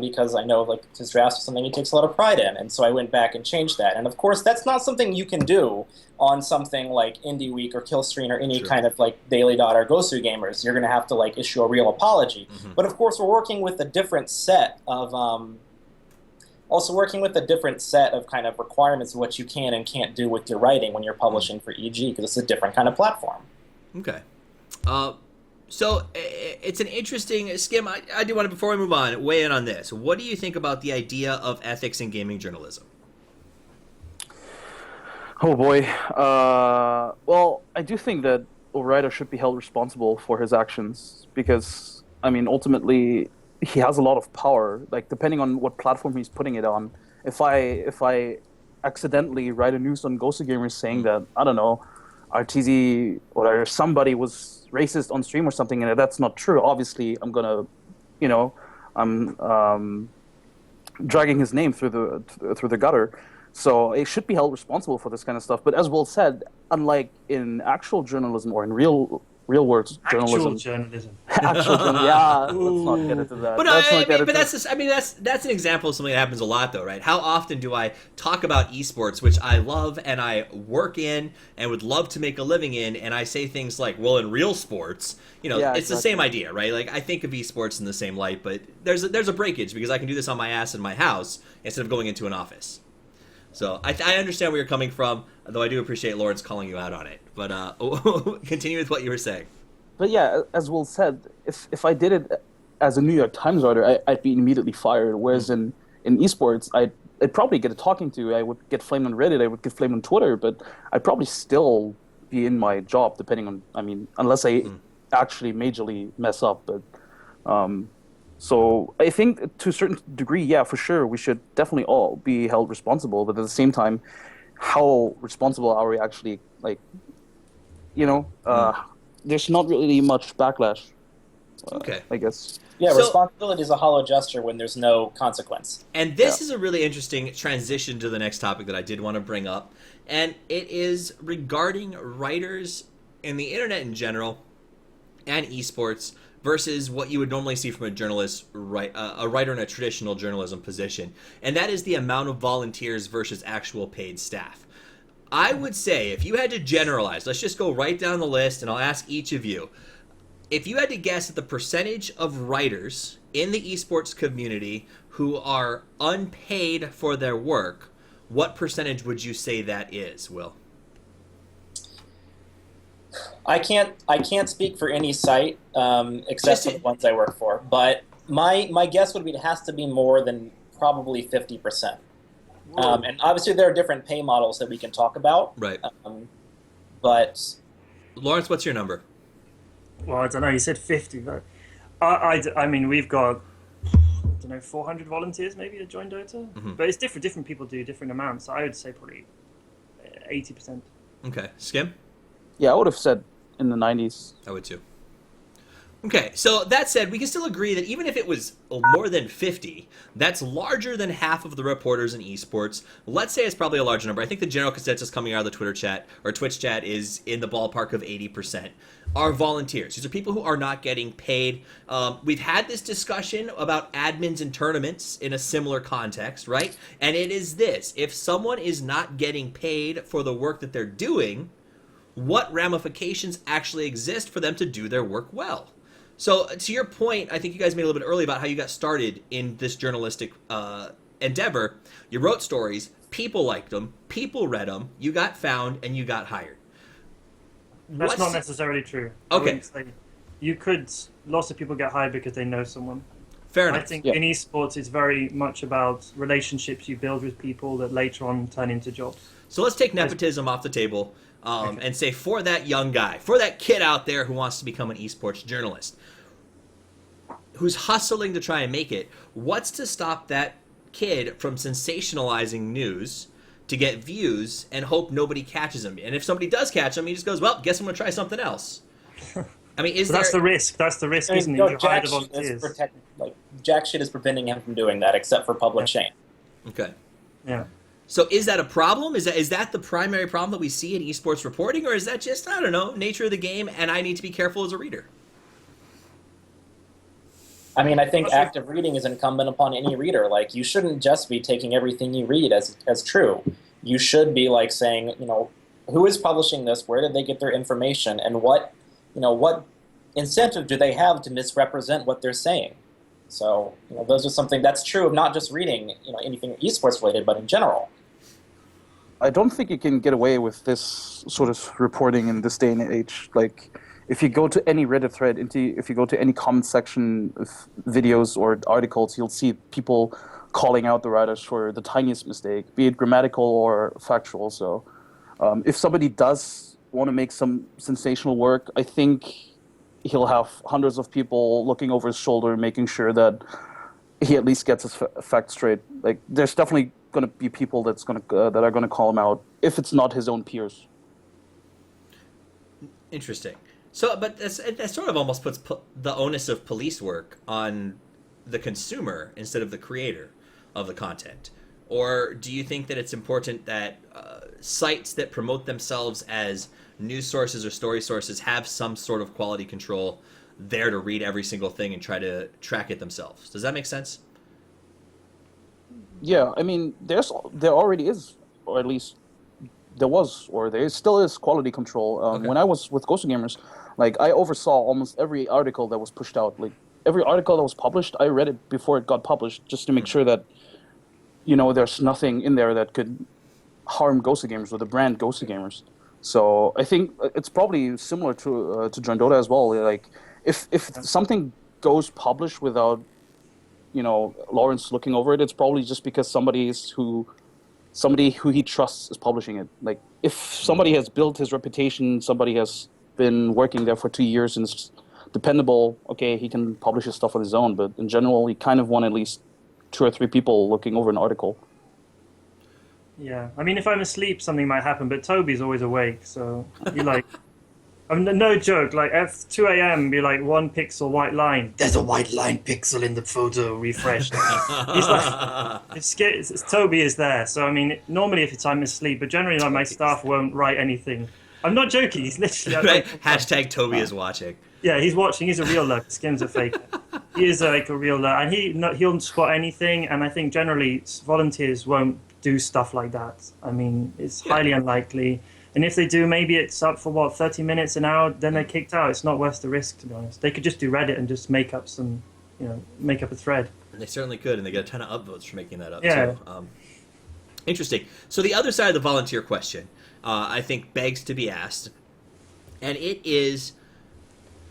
Because I know his drafts is something he takes a lot of pride in, and so I went back and changed that. And of course, that's not something you can do on something like Indie Week or Killstream or any kind of Daily Dot or Gosu Gamers. You're going to have to issue a real apology. But of course, we're working with a different set of kind of requirements of what you can and can't do with your writing when you're publishing for EG, because it's a different kind of platform. Okay. So it's an interesting, Skim, I do want to, before we move on, weigh in on this. What do you think about the idea of ethics in gaming journalism? Oh boy. Well, I do think that a writer should be held responsible for his actions because, ultimately, he has a lot of power. Depending on what platform he's putting it on. If I accidentally write a news on Ghost Gamers saying that, I don't know, RTZ or somebody was racist on stream or something, and that's not true, obviously I'm gonna, I'm dragging his name through the gutter. So it should be held responsible for this kind of stuff. But as Will said, unlike in actual journalism or in real world journalism, yeah, let's not get into that. But that's an example of something that happens a lot, though, right? How often do I talk about esports, which I love and I work in and would love to make a living in, and I say things like, "Well, in real sports, it's the same idea, right?" I think of esports in the same light, but there's a breakage because I can do this on my ass in my house instead of going into an office. So I understand where you're coming from, though I do appreciate Lawrence calling you out on it. But continue with what you were saying. But yeah, as Will said, if I did it as a New York Times writer, I'd be immediately fired. Whereas in esports, I'd probably get a talking to. I would get flamed on Reddit. I would get flamed on Twitter. But I'd probably still be in my job, depending on. Unless I actually majorly mess up. But so I think to a certain degree, yeah, for sure, we should definitely all be held responsible. But at the same time, how responsible are we actually? There's not really much backlash. Okay. I guess. Yeah, responsibility is a hollow gesture when there's no consequence. And this is a really interesting transition to the next topic that I did want to bring up. And it is regarding writers in the internet in general and esports versus what you would normally see from a journalist, a writer in a traditional journalism position. And that is the amount of volunteers versus actual paid staff. I would say if you had to generalize, let's just go right down the list and I'll ask each of you. If you had to guess at the percentage of writers in the esports community who are unpaid for their work, what percentage would you say that is, Will? I can't speak for any site except for the ones I work for, but my guess would be it has to be more than probably 50%. And obviously there are different pay models that we can talk about. Right. But Lawrence, what's your number? Well, I don't know. You said 50, but I mean, we've got, I don't know, 400 volunteers maybe that join Dota. Mm-hmm. But it's different. Different people do different amounts. So I would say probably 80%. Okay. Skim? Yeah, I would have said in the 90s. I would too. Okay, so that said, we can still agree that even if it was more than 50, that's larger than half of the reporters in esports. Let's say it's probably a larger number. I think the general consensus coming out of the Twitter chat or Twitch chat is in the ballpark of 80%. Are volunteers. These are people who are not getting paid. We've had this discussion about admins and tournaments in a similar context, right? And it is this. If someone is not getting paid for the work that they're doing, what ramifications actually exist for them to do their work well? So to your point, I think you guys made a little bit early about how you got started in this journalistic endeavor. You wrote stories, people liked them, people read them, you got found, and you got hired. That's not necessarily true. Okay. You could, lots of people get hired because they know someone. Fair enough. I think in esports it's very much about relationships you build with people that later on turn into jobs. So let's take nepotism off the table and say for that young guy, for that kid out there who wants to become an esports journalist, who's hustling to try and make it, what's to stop that kid from sensationalizing news to get views and hope nobody catches him? And if somebody does catch him, he just goes, well, guess I'm going to try something else. I mean, that's the risk. That's the risk, isn't it? You hire the volunteers. Jack shit is preventing him from doing that, except for public shame. Okay. Yeah. So is that a problem? Is that the primary problem that we see in esports reporting, or is that just, I don't know, nature of the game and I need to be careful as a reader? I mean, I think active reading is incumbent upon any reader. Like, you shouldn't just be taking everything you read as true. You should be like saying, who is publishing this? Where did they get their information? And what incentive do they have to misrepresent what they're saying? So, those are something that's true of not just reading, anything esports related, but in general. I don't think you can get away with this sort of reporting in this day and age. Like, if you go to any Reddit thread, if you go to any comment section of videos or articles, you'll see people calling out the writers for the tiniest mistake, be it grammatical or factual. So if somebody does want to make some sensational work, I think he'll have hundreds of people looking over his shoulder, making sure that he at least gets his facts straight. Like, there's definitely going to be people that are going to call him out if it's not his own peers. Interesting. So, but that sort of almost puts the onus of police work on the consumer instead of the creator of the content. Or do you think that it's important that sites that promote themselves as news sources or story sources have some sort of quality control there to read every single thing and try to track it themselves? Does that make sense? Yeah, I mean, there already is, or at least there was, or there still is quality control. Okay. When I was with Ghost Gamers, like, I oversaw almost every article that was pushed out. Like, every article that was published, I read it before it got published, just to make sure that, there's nothing in there that could harm Ghost Gamers or the brand Ghost Gamers. So I think it's probably similar to Join Dota as well. Like, if something goes published without, Lawrence looking over it, it's probably just because somebody who he trusts is publishing it. Like, if somebody has built his reputation, somebody has been working there for 2 years and is dependable, okay, he can publish his stuff on his own. But in general, you kind of want at least 2 or 3 people looking over an article. Yeah, I mean, if I'm asleep, something might happen, but Toby's always awake, so you I mean, no joke, like at 2 a.m. be like 1 pixel white line. There's a white line pixel in the photo, refreshed. He's like, Toby is there. So I mean, normally if I'm asleep, but generally like my staff won't write anything. I'm not joking. He's literally right. Hashtag Toby is watching. Yeah, he's watching. He's a real lurker. Skim's a fake. He is like a real lurker, and he'll spot anything. And I think generally volunteers won't do stuff like that. I mean, it's highly unlikely. And if they do, maybe it's up for 30 minutes, an hour, then they're kicked out. It's not worth the risk, to be honest. They could just do Reddit and just make up make up a thread. And they certainly could, and they get a ton of upvotes for making that up, yeah. too. Interesting. So the other side of the volunteer question, I think, begs to be asked. and it is.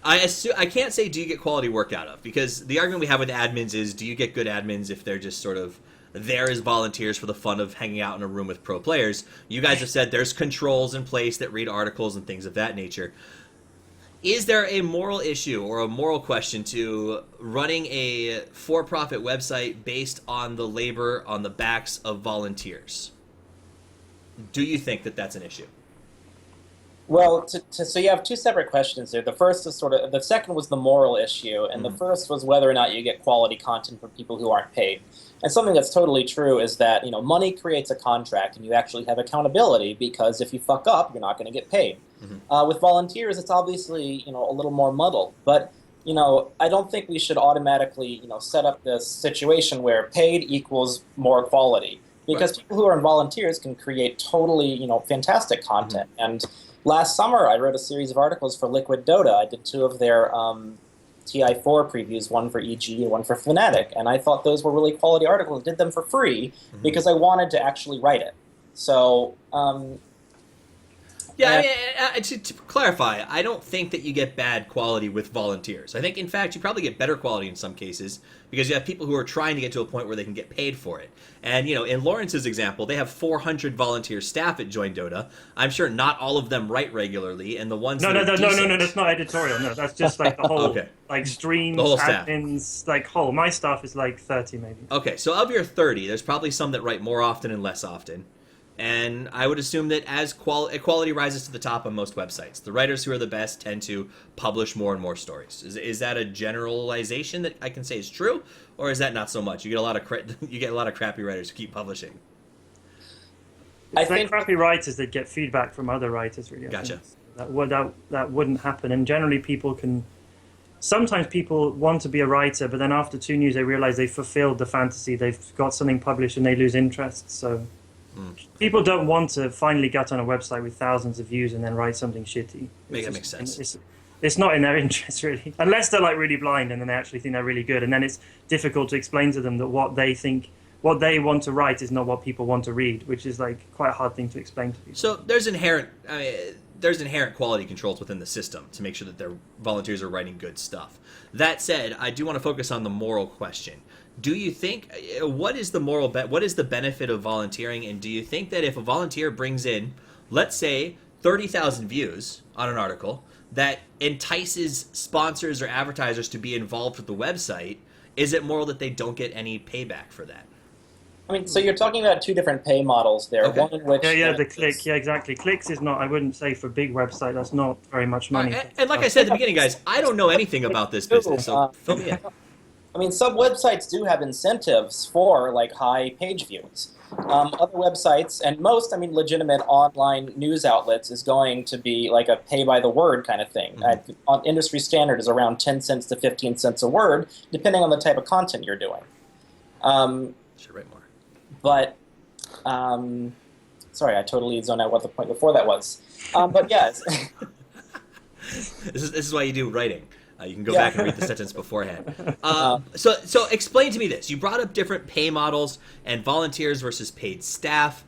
I can't say do you get quality work out of, because the argument we have with admins is, do you get good admins if they're just sort of there as volunteers for the fun of hanging out in a room with pro players? You guys have said there's controls in place that read articles and things of that nature. Is there a moral issue or a moral question to running a for-profit website based on the labor on the backs of volunteers? Do you think that that's an issue? Well, so you have two separate questions there. The first is the second was the moral issue, and the first was whether or not you get quality content from people who aren't paid. And something that's totally true is that, money creates a contract, and you actually have accountability, because if you fuck up, you're not going to get paid. With volunteers, it's obviously, a little more muddled. But, I don't think we should automatically, set up this situation where paid equals more quality. Because people who are in volunteers can create totally, fantastic content. And last summer, I wrote a series of articles for Liquid Dota. I did 2 of their TI4 previews, one for EG and one for Fnatic, and I thought those were really quality articles. I did them for free because I wanted to actually write it. So, to clarify, I don't think that you get bad quality with volunteers. I think, in fact, you probably get better quality in some cases because you have people who are trying to get to a point where they can get paid for it. And, in Lawrence's example, they have 400 volunteer staff at Join Dota. I'm sure not all of them write regularly, and the ones No, that's not editorial. No, that's just like the whole, streams, the whole staff. Admins, my staff is like 30 maybe. Okay, so of your 30, there's probably some that write more often and less often. And I would assume that as quality rises to the top on most websites, the writers who are the best tend to publish more and more stories. Is that a generalization that I can say is true, or is that not so much? You get a lot of crappy writers who keep publishing. I think crappy writers that get feedback from other writers. Really, gotcha. That wouldn't happen, and generally sometimes people want to be a writer, but then after 2 news they realize they fulfilled the fantasy. They've got something published and they lose interest. So. People don't want to finally get on a website with thousands of views and then write something shitty. That makes sense. It's not in their interest, really. Unless they're really blind and then they actually think they're really good. And then it's difficult to explain to them that what they want to write is not what people want to read, which is quite a hard thing to explain to people. So there's inherent quality controls within the system to make sure that their volunteers are writing good stuff. That said, I do want to focus on the moral question. Do you think, what is the benefit of volunteering, and do you think that if a volunteer brings in, let's say, 30,000 views on an article that entices sponsors or advertisers to be involved with the website, is it moral that they don't get any payback for that? I mean, so you're talking about 2 different pay models there. Okay. One in which the click, exactly. Clicks is not. I wouldn't say for big website. That's not very much money. And like I said at the beginning, guys, I don't know anything about this business, so fill me in. I mean, some websites do have incentives for high page views. Other websites, and most, legitimate online news outlets, is going to be a pay by the word kind of thing. On industry standard is around 10 cents to 15 cents a word, depending on the type of content you're doing. Should write more. But, sorry, I totally zoned out what the point before that was. But yes. This is why you do writing. You can go back and read the sentence beforehand. So explain to me this. You brought up different pay models and volunteers versus paid staff.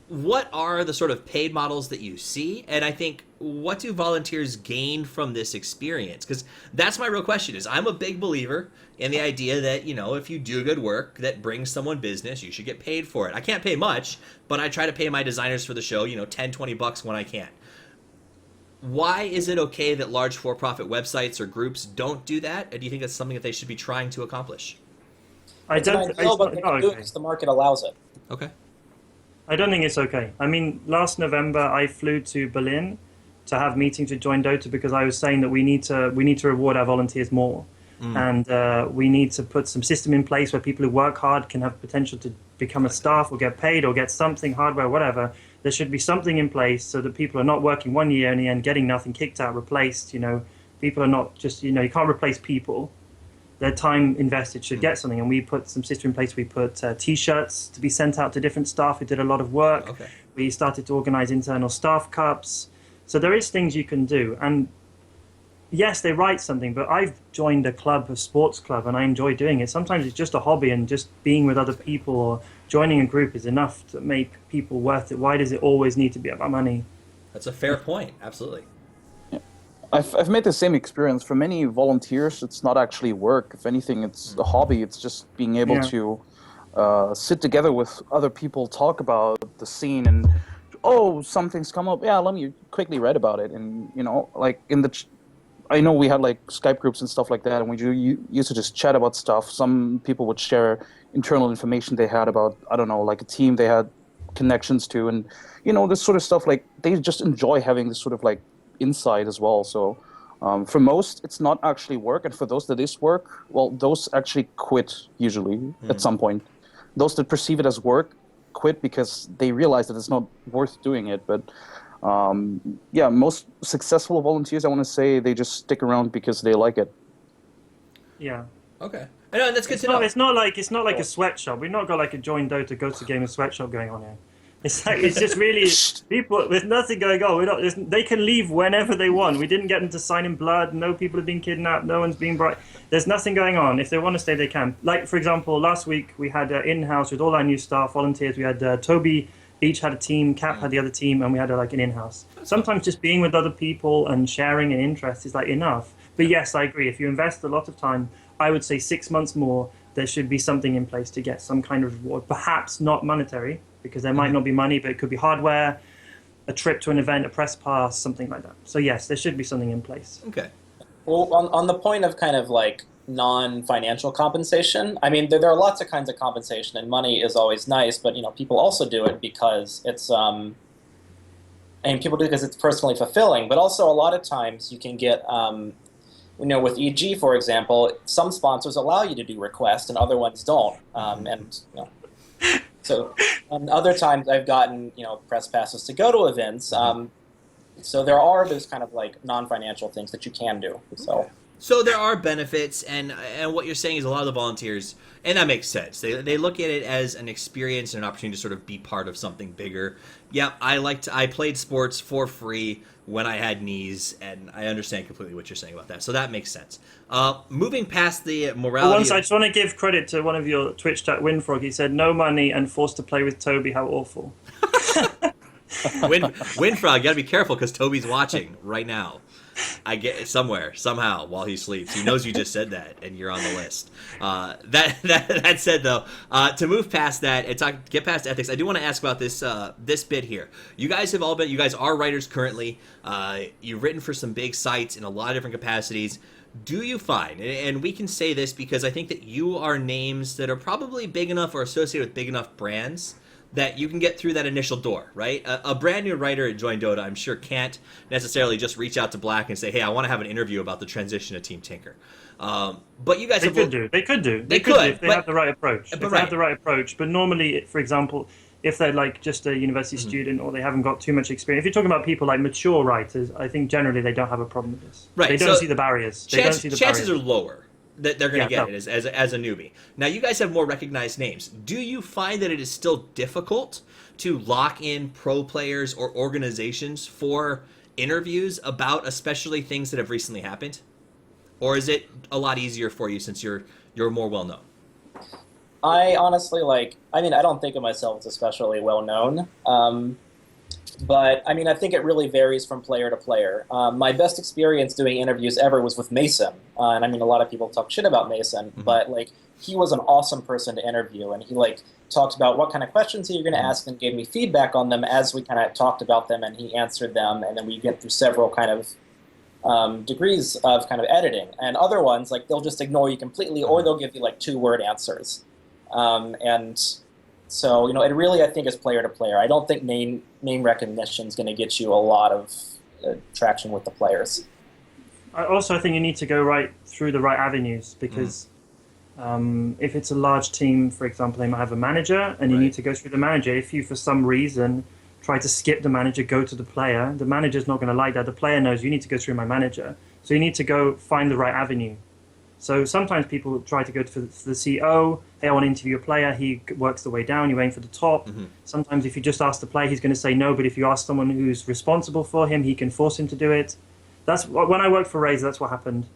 What are the sort of paid models that you see? And I think, what do volunteers gain from this experience? Because that's my real question. I'm a big believer in the idea that, if you do good work that brings someone business, you should get paid for it. I can't pay much, but I try to pay my designers for the show, $10-20 when I can. Why is it okay that large for-profit websites or groups don't do that? And do you think that's something that they should be trying to accomplish? But they can do it because the market allows it. Okay. I don't think it's okay. Last November I flew to Berlin to have meetings with Join Dota because I was saying that we need to reward our volunteers more, and we need to put some system in place where people who work hard can have potential to become a staff or get paid or get something, hardware, whatever. There should be something in place so that people are not working 1 year and in the end getting nothing, kicked out, replaced. People are not just, you can't replace people. Their time invested should get something. And we put some system in place. We put T-shirts to be sent out to different staff who did a lot of work. Okay. We started to organize internal staff cups. So there is things you can do. And yes, they write something, but I've joined a sports club, and I enjoy doing it. Sometimes it's just a hobby, and just being with other people or joining a group is enough to make people worth it. Why does it always need to be about money? That's a fair point. Absolutely. I've made the same experience. For many volunteers, it's not actually work. If anything, it's a hobby. It's just being able to sit together with other people, talk about the scene, and something's come up. Yeah, let me quickly read about it. And like I know we had like Skype groups and stuff like that, and we used to just chat about stuff. Some people would share internal information they had about, I don't know, like a team they had connections to, and this sort of stuff. Like they just enjoy having this sort of like insight as well. So for most, it's not actually work, and for those that is work, well, those actually quit usually at some point. Those that perceive it as work quit because they realize that it's not worth doing it. But most successful volunteers, I want to say, they just stick around because they like it. Yeah. Okay. I know, and that's good to know. It's not like a sweatshop. We've not got like a join Dota, go to game and sweatshop going on here. It's just really people with nothing going on. They can leave whenever they want. We didn't get them to sign in blood. No people have been kidnapped. No one's been brought. There's nothing going on. If they want to stay, they can. Like, for example, last week we had in-house with all our new staff, volunteers. We had Toby each had a team, Cap had the other team, and we had like an in-house. Sometimes just being with other people and sharing an interest is like enough. But yes, I agree. If you invest a lot of time, I would say 6 months more, there should be something in place to get some kind of reward. Perhaps not monetary, because there might not be money, but it could be hardware, a trip to an event, a press pass, something like that. So yes, there should be something in place. Okay. Well, on the point of kind of like non-financial compensation, I mean, there are lots of kinds of compensation, and money is always nice, but people also do it because it's people do it because it's personally fulfilling. But also a lot of times you can get with EG, for example, some sponsors allow you to do requests and other ones don't, So other times I've gotten press passes to go to events. So there are those kind of like non-financial things that you can do. So there are benefits, and what you're saying is a lot of the volunteers, and that makes sense. They look at it as an experience and an opportunity to sort of be part of something bigger. Yeah, I played sports for free when I had knees, and I understand completely what you're saying about that. So that makes sense. Moving past the morality. I just want to give credit to one of your Twitch chat, Winfrog. He said, "No money and forced to play with Toby. How awful." Winfrog, you gotta be careful because Toby's watching right now. I get somewhere, somehow, while he sleeps. He knows you just said that, and you're on the list. That said, though, to move past that and get past ethics, I do want to ask about this bit here. You guys are writers currently. You've written for some big sites in a lot of different capacities. Do you find, and we can say this because I think that you are names that are probably big enough or associated with big enough brands that you can get through that initial door, right? A brand new writer at Join Dota, I'm sure, can't necessarily just reach out to Black and say, "Hey, I want to have an interview about the transition to Team Tinker." But you guys They could do if they have the right approach. They have the right approach. But normally, for example, if they're like just a university student or they haven't got too much experience, if you're talking about people like mature writers, I think generally they don't have a problem with this. Right. They don't see the barriers. Chances are lower that they're going to get it as a newbie. Now, you guys have more recognized names. Do you find that it is still difficult to lock in pro players or organizations for interviews about especially things that have recently happened? Or is it a lot easier for you since you're more well-known? I honestly, I don't think of myself as especially well-known. But, I think it really varies from player to player. My best experience doing interviews ever was with Mason. And, a lot of people talk shit about Mason. Mm-hmm. But, he was an awesome person to interview. And he, talked about what kind of questions he was going to ask and gave me feedback on them as we kind of talked about them. And he answered them. And then we get through several kind of degrees of kind of editing. And other ones, they'll just ignore you completely, or they'll give you, 2-word answers. So, it really, I think, is player to player. I don't think name recognition is going to get you a lot of traction with the players. I think you need to go right through the right avenues because if it's a large team, for example, they might have a manager and you need to go through the manager. If you, for some reason, try to skip the manager, go to the player, the manager's not going to like that. The player knows you need to go through my manager. So you need to go find the right avenue. So sometimes people try to go to the CEO. Hey, I want to interview a player. He works the way down. You're aiming for the top. Mm-hmm. Sometimes if you just ask the player, he's going to say no. But if you ask someone who's responsible for him, he can force him to do it. That's when I worked for Razer. That's what happened.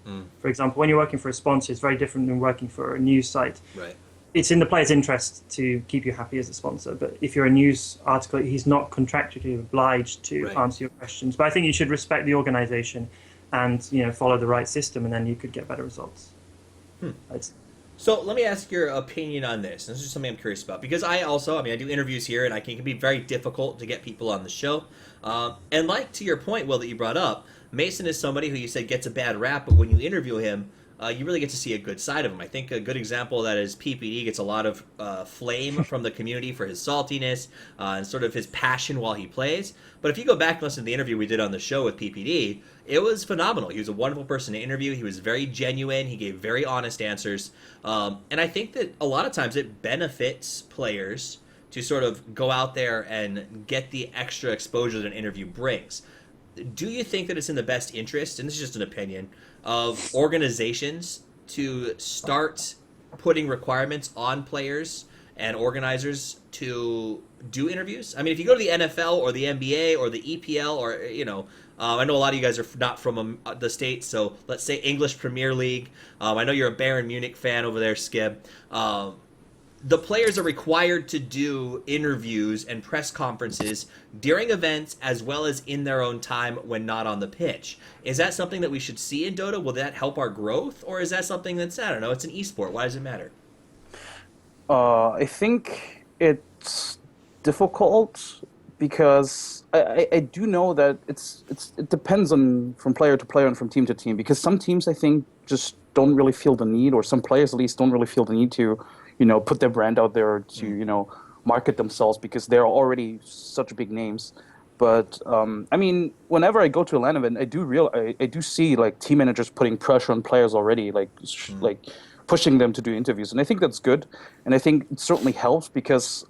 For example, when you're working for a sponsor, it's very different than working for a news site. Right. it's in the player's interest to keep you happy as a sponsor. But if you're a news article, he's not contractually obliged to answer your questions. But I think you should respect the organization and follow the right system, and then you could get better results. So let me ask your opinion on this. This is something I'm curious about because I do interviews here, and it can be very difficult to get people on the show. And like to your point, Will, that you brought up, Mason is somebody who you said gets a bad rap, but when you interview him, you really get to see a good side of him. I think a good example of that is PPD gets a lot of flame from the community for his saltiness and sort of his passion while he plays. But if you go back and listen to the interview we did on the show with PPD, it was phenomenal. He was a wonderful person to interview. He was very genuine. He gave very honest answers. And I think that a lot of times it benefits players to sort of go out there and get the extra exposure that an interview brings. Do you think that it's in the best interest, and this is just an opinion, of organizations to start putting requirements on players and organizers to do interviews? I mean, if you go to the NFL or the NBA or the EPL or, I know a lot of you guys are not from the States, so let's say English Premier League. I know you're a Bayern Munich fan over there, Skim. The players are required to do interviews and press conferences during events as well as in their own time when not on the pitch. Is that something that we should see in Dota? Will that help our growth? Or is that something that's, I don't know, it's an esport. Why does it matter? I think it's difficult because I do know that it depends on from player to player and from team to team, because some teams I think just don't really feel the need, or some players at least don't really feel the need to put their brand out there to, market themselves because they're already such big names. But, I mean, whenever I go to a LAN event, I do see, like, team managers putting pressure on players already, like pushing them to do interviews. And I think that's good. And I think it certainly helps because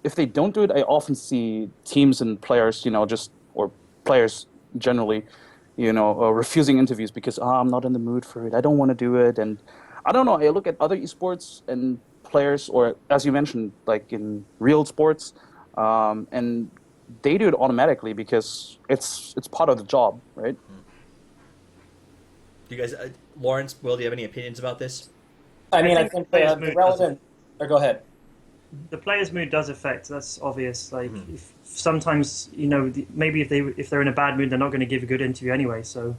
if they don't do it, I often see teams and players, or players generally, refusing interviews because, I'm not in the mood for it. I don't want to do it. And I don't know. I look at other esports and players, or as you mentioned, like in real sports, and they do it automatically because it's part of the job, right? Do you guys, Lawrence, Will, do you have any opinions about this? I think the relevant. Or go ahead. The player's mood does affect. That's obvious. Like if sometimes maybe if they're in a bad mood, they're not going to give a good interview anyway. So.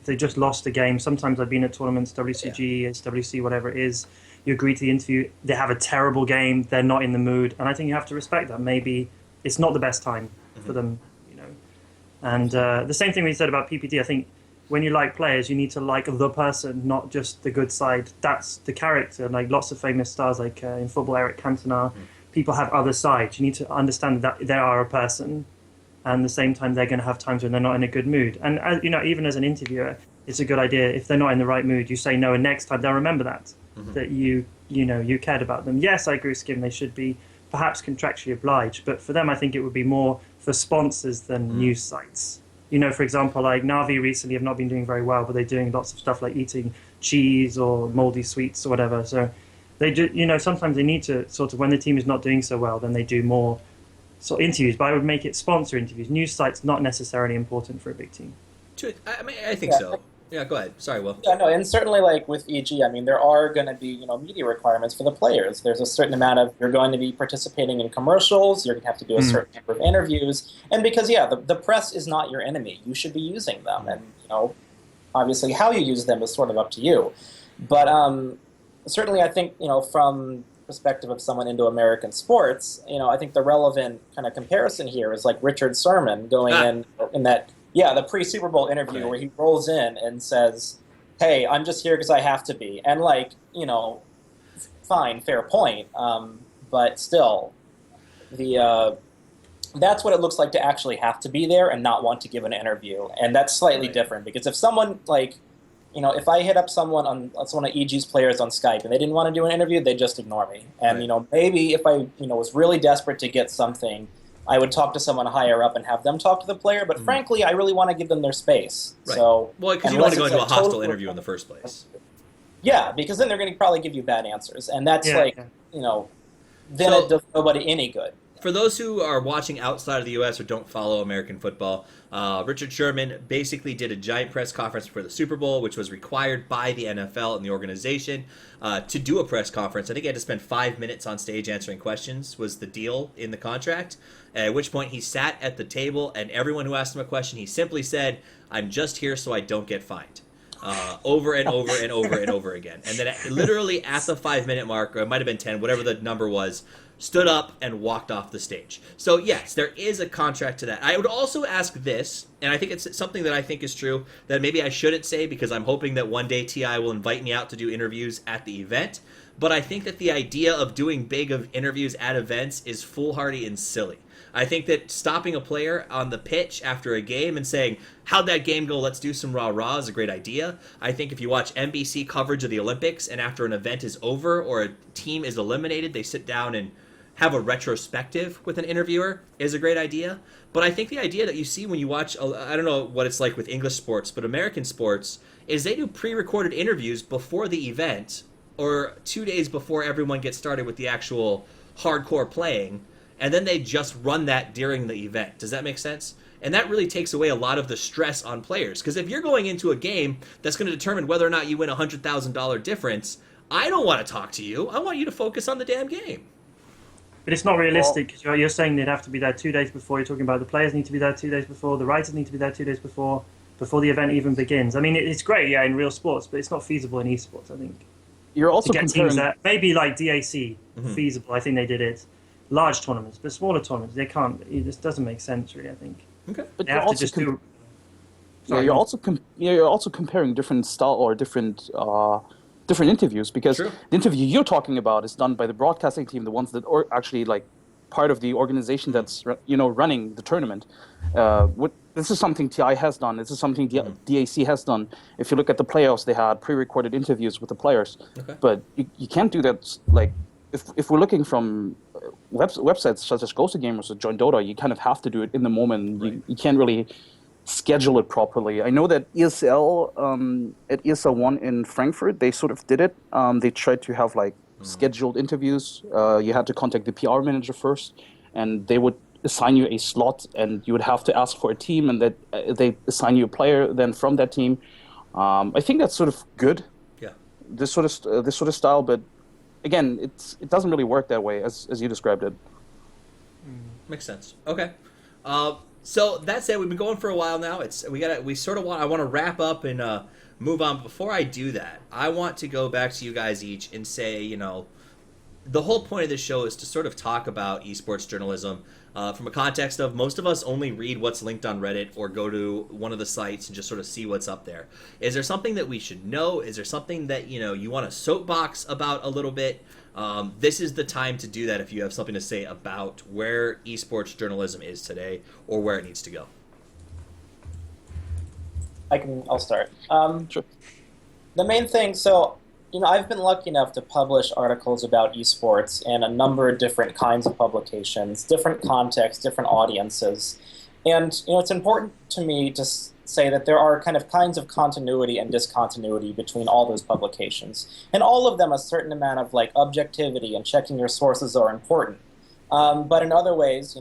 They just lost a game. Sometimes I've been at tournaments, WCG, SWC, whatever it is. You agree to the interview. They have a terrible game. They're not in the mood, and I think you have to respect that. Maybe it's not the best time for them, And the same thing we said about PPD. I think when you like players, you need to like the person, not just the good side. That's the character. Like lots of famous stars, like in football, Eric Cantona. People have other sides. You need to understand that they are a person. And at the same time, they're going to have times when they're not in a good mood. And even as an interviewer, it's a good idea. If they're not in the right mood, you say no, and next time they'll remember that you cared about them. Yes, I agree with Skim. They should be perhaps contractually obliged, but for them, I think it would be more for sponsors than news sites. For example, like Navi recently have not been doing very well, but they're doing lots of stuff like eating cheese or moldy sweets or whatever. So they do. Sometimes they need to sort of when the team is not doing so well, then they do more. So interviews, but I would make it sponsor interviews. News sites not necessarily important for a big team. I think so. Yeah, go ahead. Sorry, Will. Yeah, no, and certainly like with EG, there are going to be media requirements for the players. There's a certain amount of you're going to be participating in commercials. You're going to have to do a certain number of interviews, and because the press is not your enemy, you should be using them, and obviously how you use them is sort of up to you. But certainly, I think from perspective of someone into American sports, I think the relevant kind of comparison here is like Richard Sermon going in that, the pre-Super Bowl interview where he rolls in and says, hey, I'm just here because I have to be. And fine, fair point. But still, that's what it looks like to actually have to be there and not want to give an interview. And that's slightly different because if someone if I hit up someone on one of EG's players on Skype and they didn't want to do an interview, they'd just ignore me. And maybe if I was really desperate to get something, I would talk to someone higher up and have them talk to the player. But frankly, I really want to give them their space. Right. So because you want to go into a hostile interview in the first place. Yeah, because then they're going to probably give you bad answers, and that's then it does nobody any good. for those who are watching outside of the U.S. or don't follow American football, Richard Sherman basically did a giant press conference for the Super Bowl, which was required by the NFL and the organization to do a press conference. I think he had to spend 5 minutes on stage answering questions was the deal in the contract, at which point he sat at the table, and everyone who asked him a question, he simply said, "I'm just here so I don't get fined." Over and over and over and over again. And then literally at the 5-minute mark, or it might have been 10, whatever the number was, stood up and walked off the stage. So yes, there is a contract to that. I would also ask this, and I think it's something that I think is true, that maybe I shouldn't say because I'm hoping that one day TI will invite me out to do interviews at the event. But I think that the idea of doing big of interviews at events is foolhardy and silly. I think that stopping a player on the pitch after a game and saying, "How'd that game go? Let's do some rah-rah," is a great idea. I think if you watch NBC coverage of the Olympics and after an event is over or a team is eliminated, they sit down and have a retrospective with an interviewer is a great idea. But I think the idea that you see when you watch, I don't know what it's like with English sports, but American sports, is they do pre-recorded interviews before the event or 2 days before everyone gets started with the actual hardcore playing. And then they just run that during the event. Does that make sense? And that really takes away a lot of the stress on players. Because if you're going into a game that's going to determine whether or not you win a $100,000 difference, I don't want to talk to you. I want you to focus on the damn game. But it's not realistic because you're saying they'd have to be there 2 days before. You're talking about the players need to be there 2 days before. The writers need to be there 2 days before the event even begins. I mean, it's great, yeah, in real sports, but it's not feasible in esports, I think. You're also to get teams that, maybe like DAC, feasible. I think they did it. Large tournaments, but smaller tournaments, they can't. It just doesn't make sense, really. I think. Okay, but they have to just do. Yeah, you're also comparing different style or different interviews because the interview you're talking about is done by the broadcasting team, the ones that are actually like part of the organization that's running the tournament. This is something TI has done. This is something DAC has done. If you look at the playoffs, they had pre-recorded interviews with the players, but you can't do that like. If we're looking from websites such as Ghost Gamers or Join Dota, you kind of have to do it in the moment. Right. You can't really schedule it properly. I know that ESL at ESL 1 in Frankfurt, they sort of did it. They tried to have like scheduled interviews. You had to contact the PR manager first, and they would assign you a slot, and you would have to ask for a team, and that they assign you a player then from that team. I think that's sort of good. Yeah. This sort of style, but. Again, it doesn't really work that way as you described it. Makes sense. Okay. So that said, we've been going for a while now. I want to wrap up and move on. Before I do that, I want to go back to you guys each and say, the whole point of this show is to sort of talk about esports journalism from a context of most of us only read what's linked on Reddit or go to one of the sites and just sort of see what's up there. Is there something that we should know? Is there something that you want to soapbox about a little bit? This is the time to do that if you have something to say about where esports journalism is today or where it needs to go. I'll start. Sure. The main thing, I've been lucky enough to publish articles about esports in a number of different kinds of publications, different contexts, different audiences. And, it's important to me to say that there are kinds of continuity and discontinuity between all those publications. And all of them, a certain amount of, objectivity and checking your sources are important. But in other ways,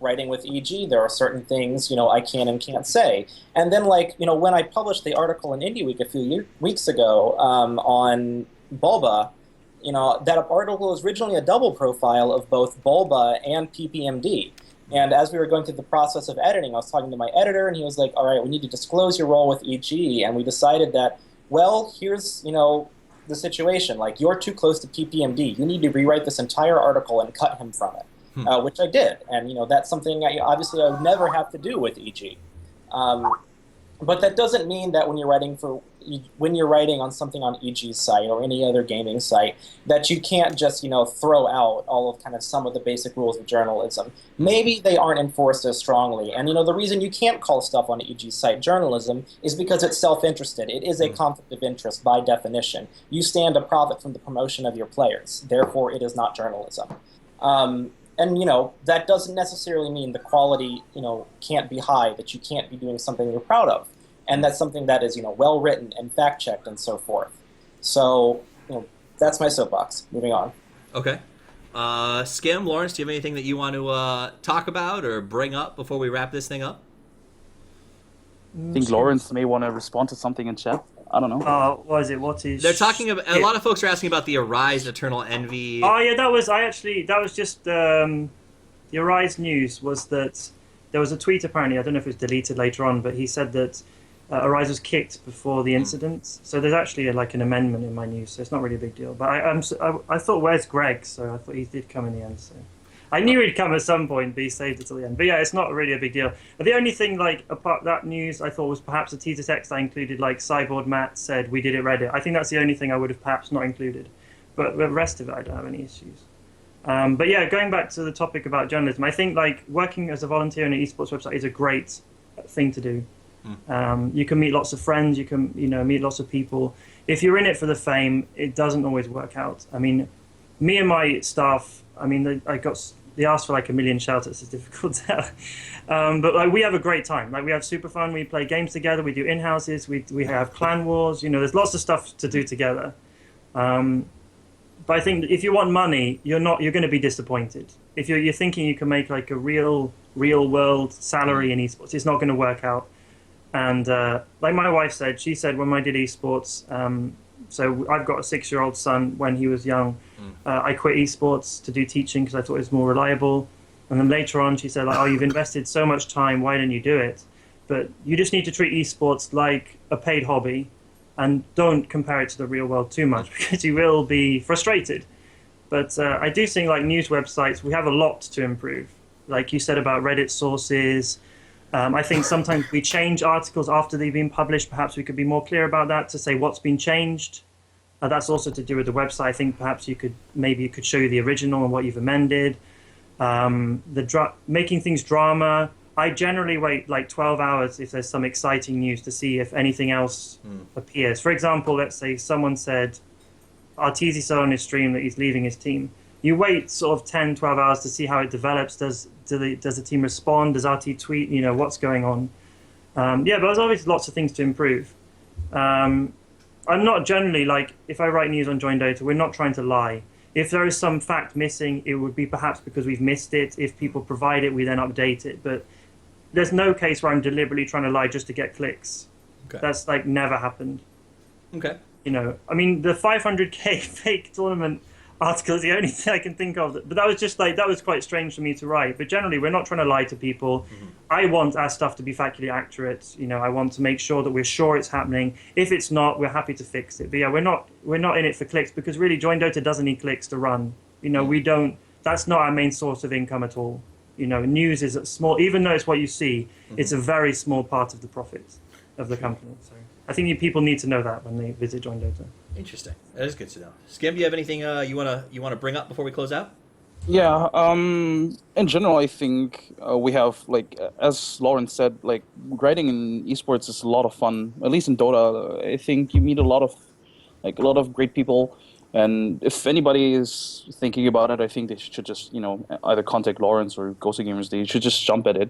writing with EG, there are certain things, I can and can't say. And then, when I published the article in Indie Week a few weeks ago on Bulba, that article was originally a double profile of both Bulba and PPMD. And as we were going through the process of editing, I was talking to my editor, and he was like, all right, we need to disclose your role with EG. And we decided that, well, here's, the situation. You're too close to PPMD. You need to rewrite this entire article and cut him from it. Which I did, and that's something obviously I would never have to do with EG. But that doesn't mean that when you're writing on something on EG's site or any other gaming site, that you can't just throw out all of some of the basic rules of journalism. Maybe they aren't enforced as strongly, and the reason you can't call stuff on EG's site journalism is because it's self-interested. It is a conflict of interest by definition. You stand to profit from the promotion of your players, therefore it is not journalism. And, that doesn't necessarily mean the quality, can't be high, that you can't be doing something you're proud of. And that's something that is, well-written and fact-checked and so forth. So, that's my soapbox. Moving on. Okay. Skim, Lawrence, do you have anything that you want to talk about or bring up before we wrap this thing up? I think Lawrence may want to respond to something in chat. I don't know. What is it? What is? They're talking about. A lot of folks are asking about the Arise Eternal Envy. Oh yeah, that was just the Arise news was that there was a tweet apparently. I don't know if it was deleted later on, but he said that Arise was kicked before the incident. So there's actually like an amendment in my news, so it's not really a big deal. But I thought, where's Greg? So I thought he did come in the end. So I knew he'd come at some point, but he saved it till the end. But yeah, it's not really a big deal. But the only thing, like, apart that news, I thought was perhaps a teaser text I included, like Cyborg Matt said, we did it Reddit. I think that's the only thing I would have perhaps not included. But the rest of it, I don't have any issues. But yeah, going back to the topic about journalism, I think, like, working as a volunteer on an esports website is a great thing to do. You can meet lots of friends, you can, meet lots of people. If you're in it for the fame, it doesn't always work out. I mean, me and my staff, they asked for like 1 million shout-outs. It's difficult to tell. But like, we have a great time. Like, we have super fun. We play games together. We do in-houses. We have clan wars. There's lots of stuff to do together. But I think if you want money, you're going to be disappointed. If you're thinking you can make like a real world salary in esports, it's not going to work out. And like my wife said, she said when I did esports, so I've got a 6-year-old son. When he was young, I quit esports to do teaching because I thought it was more reliable. And then later on, she said, like, "Oh, you've invested so much time. Why don't you do it?" But you just need to treat esports like a paid hobby, and don't compare it to the real world too much because you will be frustrated. But I do think, like news websites, we have a lot to improve. Like you said about Reddit sources. I think sometimes we change articles after they've been published. Perhaps we could be more clear about that to say what's been changed. That's also to do with the website. I think perhaps it could show you the original and what you've amended. Making things drama. I generally wait like 12 hours if there's some exciting news to see if anything else appears. For example, let's say someone said Arteezy said on his stream that he's leaving his team. You wait sort of 10, 12 hours to see how it develops. Does the team respond? Does RT tweet? What's going on? But there's obviously lots of things to improve. I'm not generally, like, if I write news on Join Dota, we're not trying to lie. If there is some fact missing, it would be perhaps because we've missed it. If people provide it, we then update it. But there's no case where I'm deliberately trying to lie just to get clicks. Okay. That's, like, never happened. Okay. I mean, the 500k fake tournament article is the only thing I can think of. But that was just like, that was quite strange for me to write. But generally, we're not trying to lie to people. I want our stuff to be factually accurate. I want to make sure that we're sure it's happening. If it's not, we're happy to fix it. But yeah, we're not in it for clicks because really, Join Dota doesn't need clicks to run. We don't. That's not our main source of income at all. News is a small, even though it's what you see, it's a very small part of the profits of the company. So I think people need to know that when they visit Join Dota. Interesting. That is good to know. Skim, do you have anything you wanna bring up before we close out? Yeah. In general, I think we have, like, as Lawrence said, like, writing in esports is a lot of fun. At least in Dota, I think you meet a lot of great people. And if anybody is thinking about it, I think they should just either contact Lawrence or Ghosty Gamers. They should just jump at it.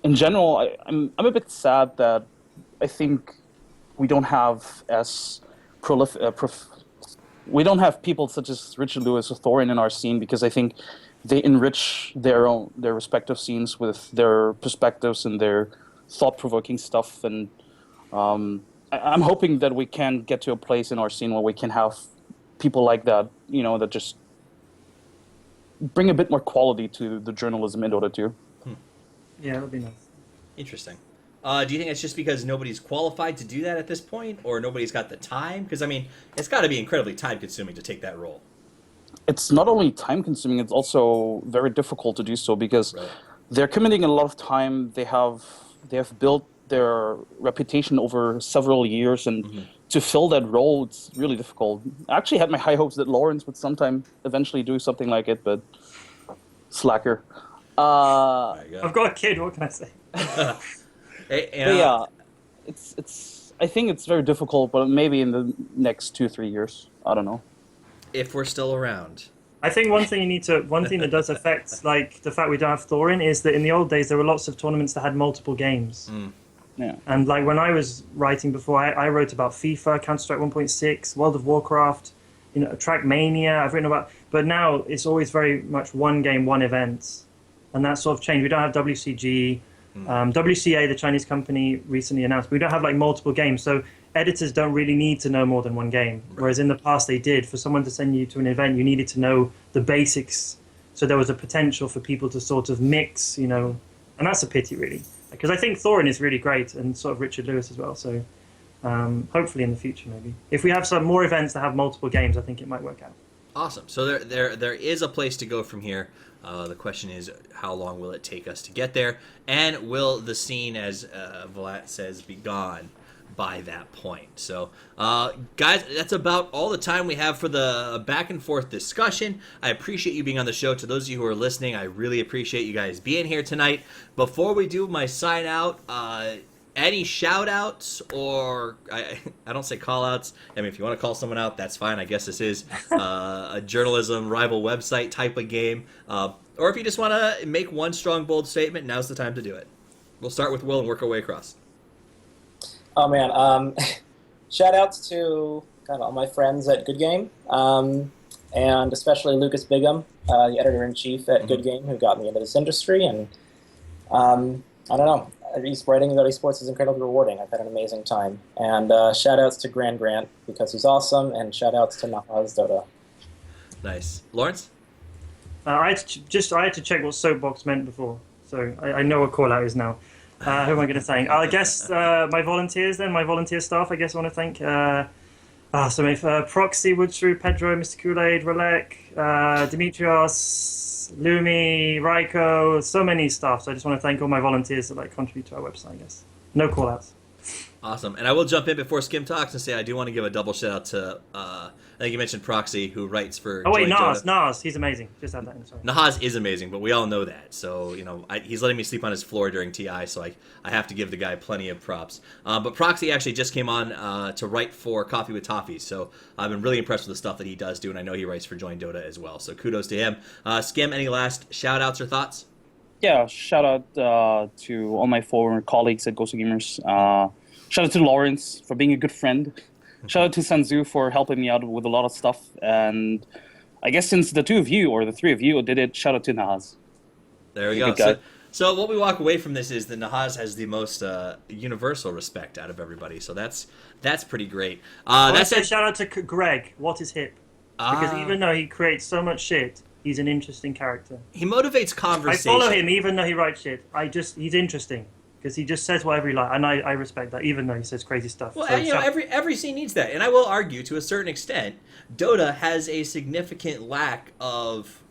In general, I'm a bit sad that I think we don't have as we don't have people such as Richard Lewis or Thorin in our scene, because I think they enrich their respective scenes with their perspectives and their thought-provoking stuff. And I'm hoping that we can get to a place in our scene where we can have people like that, that just bring a bit more quality to the journalism in Dota 2. Yeah, that'd be nice. Interesting. Do you think it's just because nobody's qualified to do that at this point, or nobody's got the time? Because, I mean, it's got to be incredibly time-consuming to take that role. It's not only time-consuming, it's also very difficult to do so, because they're committing a lot of time. They have built their reputation over several years, and to fill that role, it's really difficult. I actually had my high hopes that Lawrence would sometime eventually do something like it, but slacker. I've got a kid, what can I say? But yeah, it's. I think it's very difficult, but maybe in the next 2-3 years, I don't know. If we're still around. I think one thing that does affect, like, the fact we don't have Thorin is that in the old days there were lots of tournaments that had multiple games. Yeah. And like when I was writing before, I wrote about FIFA, Counter-Strike 1.6, World of Warcraft. Trackmania. I've written about, but now it's always very much one game, one event, and that sort of changed. We don't have WCG, WCA, the Chinese company, recently announced. We don't have like multiple games, so editors don't really need to know more than one game. Whereas in the past they did. For someone to send you to an event, you needed to know the basics. So there was a potential for people to sort of mix, and that's a pity, really. Because I think Thorin is really great, and sort of Richard Lewis as well. So hopefully in the future, maybe. If we have some more events that have multiple games, I think it might work out. Awesome. So there is a place to go from here. The question is, how long will it take us to get there? And will the scene, as Vlad says, be gone by that point? So, guys, that's about all the time we have for the back and forth discussion. I appreciate you being on the show. To those of you who are listening, I really appreciate you guys being here tonight. Before we do my sign out, any shout outs, or I don't say call outs. I mean, if you want to call someone out, that's fine. I guess this is a journalism rival website type of game. Or if you just want to make one strong, bold statement, now's the time to do it. We'll start with Will and work our way across. Oh man, shout outs to kind of all my friends at Good Game, and especially Lucas Bigham, the editor-in-chief at Good Game, who got me into this industry. And I don't know, writing about esports is incredibly rewarding. I've had an amazing time. And shout outs to Grant because he's awesome, and shout outs to Nahaz Dota. Nice. Lawrence? I had to check what soapbox meant before, so I know what call out is now. Who am I going to thank? I guess my volunteers then, my volunteer staff, I guess I want to thank. Proxy, Woodshrew, Pedro, Mr. Kool-Aid, Relek, Dimitrios, Lumi, Raiko, so many staff. So I just want to thank all my volunteers that contribute to our website, I guess. No call-outs. Awesome. And I will jump in before Skim talks and say I do want to give a double shout-out to, I think you mentioned Proxy, who writes for... Oh, wait, Nas, he's amazing. Just add that in, sorry. Nahaz is amazing, but we all know that. So, he's letting me sleep on his floor during TI, so I have to give the guy plenty of props. But Proxy actually just came on to write for Coffee with Toffees, so I've been really impressed with the stuff that he does do, and I know he writes for Join Dota as well. So kudos to him. Skim, any last shout-outs or thoughts? Yeah, shout out to all my former colleagues at Ghost of Gamers. Shout out to Lawrence for being a good friend. Shout out to Sanzu for helping me out with a lot of stuff. And I guess since the two of you, or the three of you, did it, shout out to Nahaz. There we go. So what we walk away from this is that Nahaz has the most universal respect out of everybody. So that's pretty great. Shout out to Greg. What is hip? Because even though he creates so much shit, he's an interesting character. He motivates conversation. I follow him even though he writes shit. He's interesting. Because he just says whatever he likes, and I respect that, even though he says crazy stuff. Well, so, every scene needs that, and I will argue to a certain extent, Dota has a significant lack of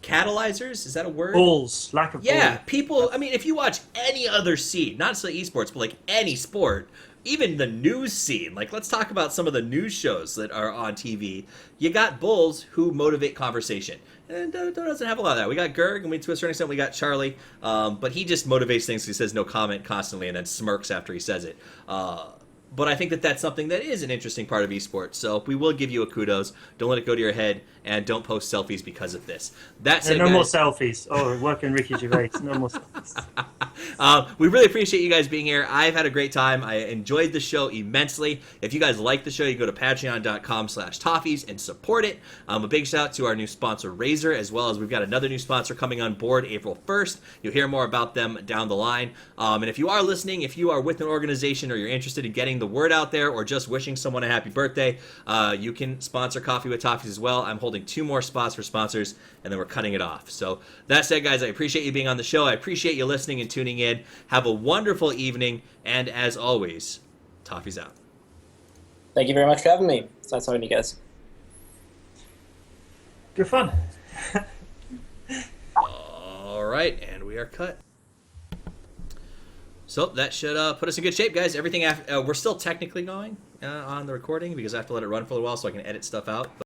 catalyzers. Is that a word? Balls, lack of balls. Yeah, people. I mean, if you watch any other scene, not just esports, but any sport, even the news scene. Let's talk about some of the news shows that are on TV. You got bulls who motivate conversation. And Dota doesn't have a lot of that. We got Gerg, and to a certain extent, we got Charlie. But he just motivates things. He says no comment constantly and then smirks after he says it. But I think that that's something that is an interesting part of esports. So we will give you a kudos. Don't let it go to your head, and don't post selfies because of this. That's it, no guys. more selfies. Oh, working Ricky Gervais. No more selfies. We really appreciate you guys being here. I've had a great time. I enjoyed the show immensely. If you guys like the show, you go to patreon.com/Toffees and support it. A big shout out to our new sponsor, Razer, as well as we've got another new sponsor coming on board April 1st. You'll hear more about them down the line. And if you are listening, if you are with an organization or you're interested in getting the word out there or just wishing someone a happy birthday, you can sponsor Coffee with Toffees as well. I'm holding 2 more spots for sponsors, and then we're cutting it off. So that said, guys, I appreciate you being on the show. I appreciate you listening and tuning in. Have a wonderful evening, and as always, Toffees out. Thank you very much for having me. It's nice talking to you guys. Good fun. All right, and we are cut. So that should put us in good shape, guys. Everything we're still technically going on the recording because I have to let it run for a while so I can edit stuff out.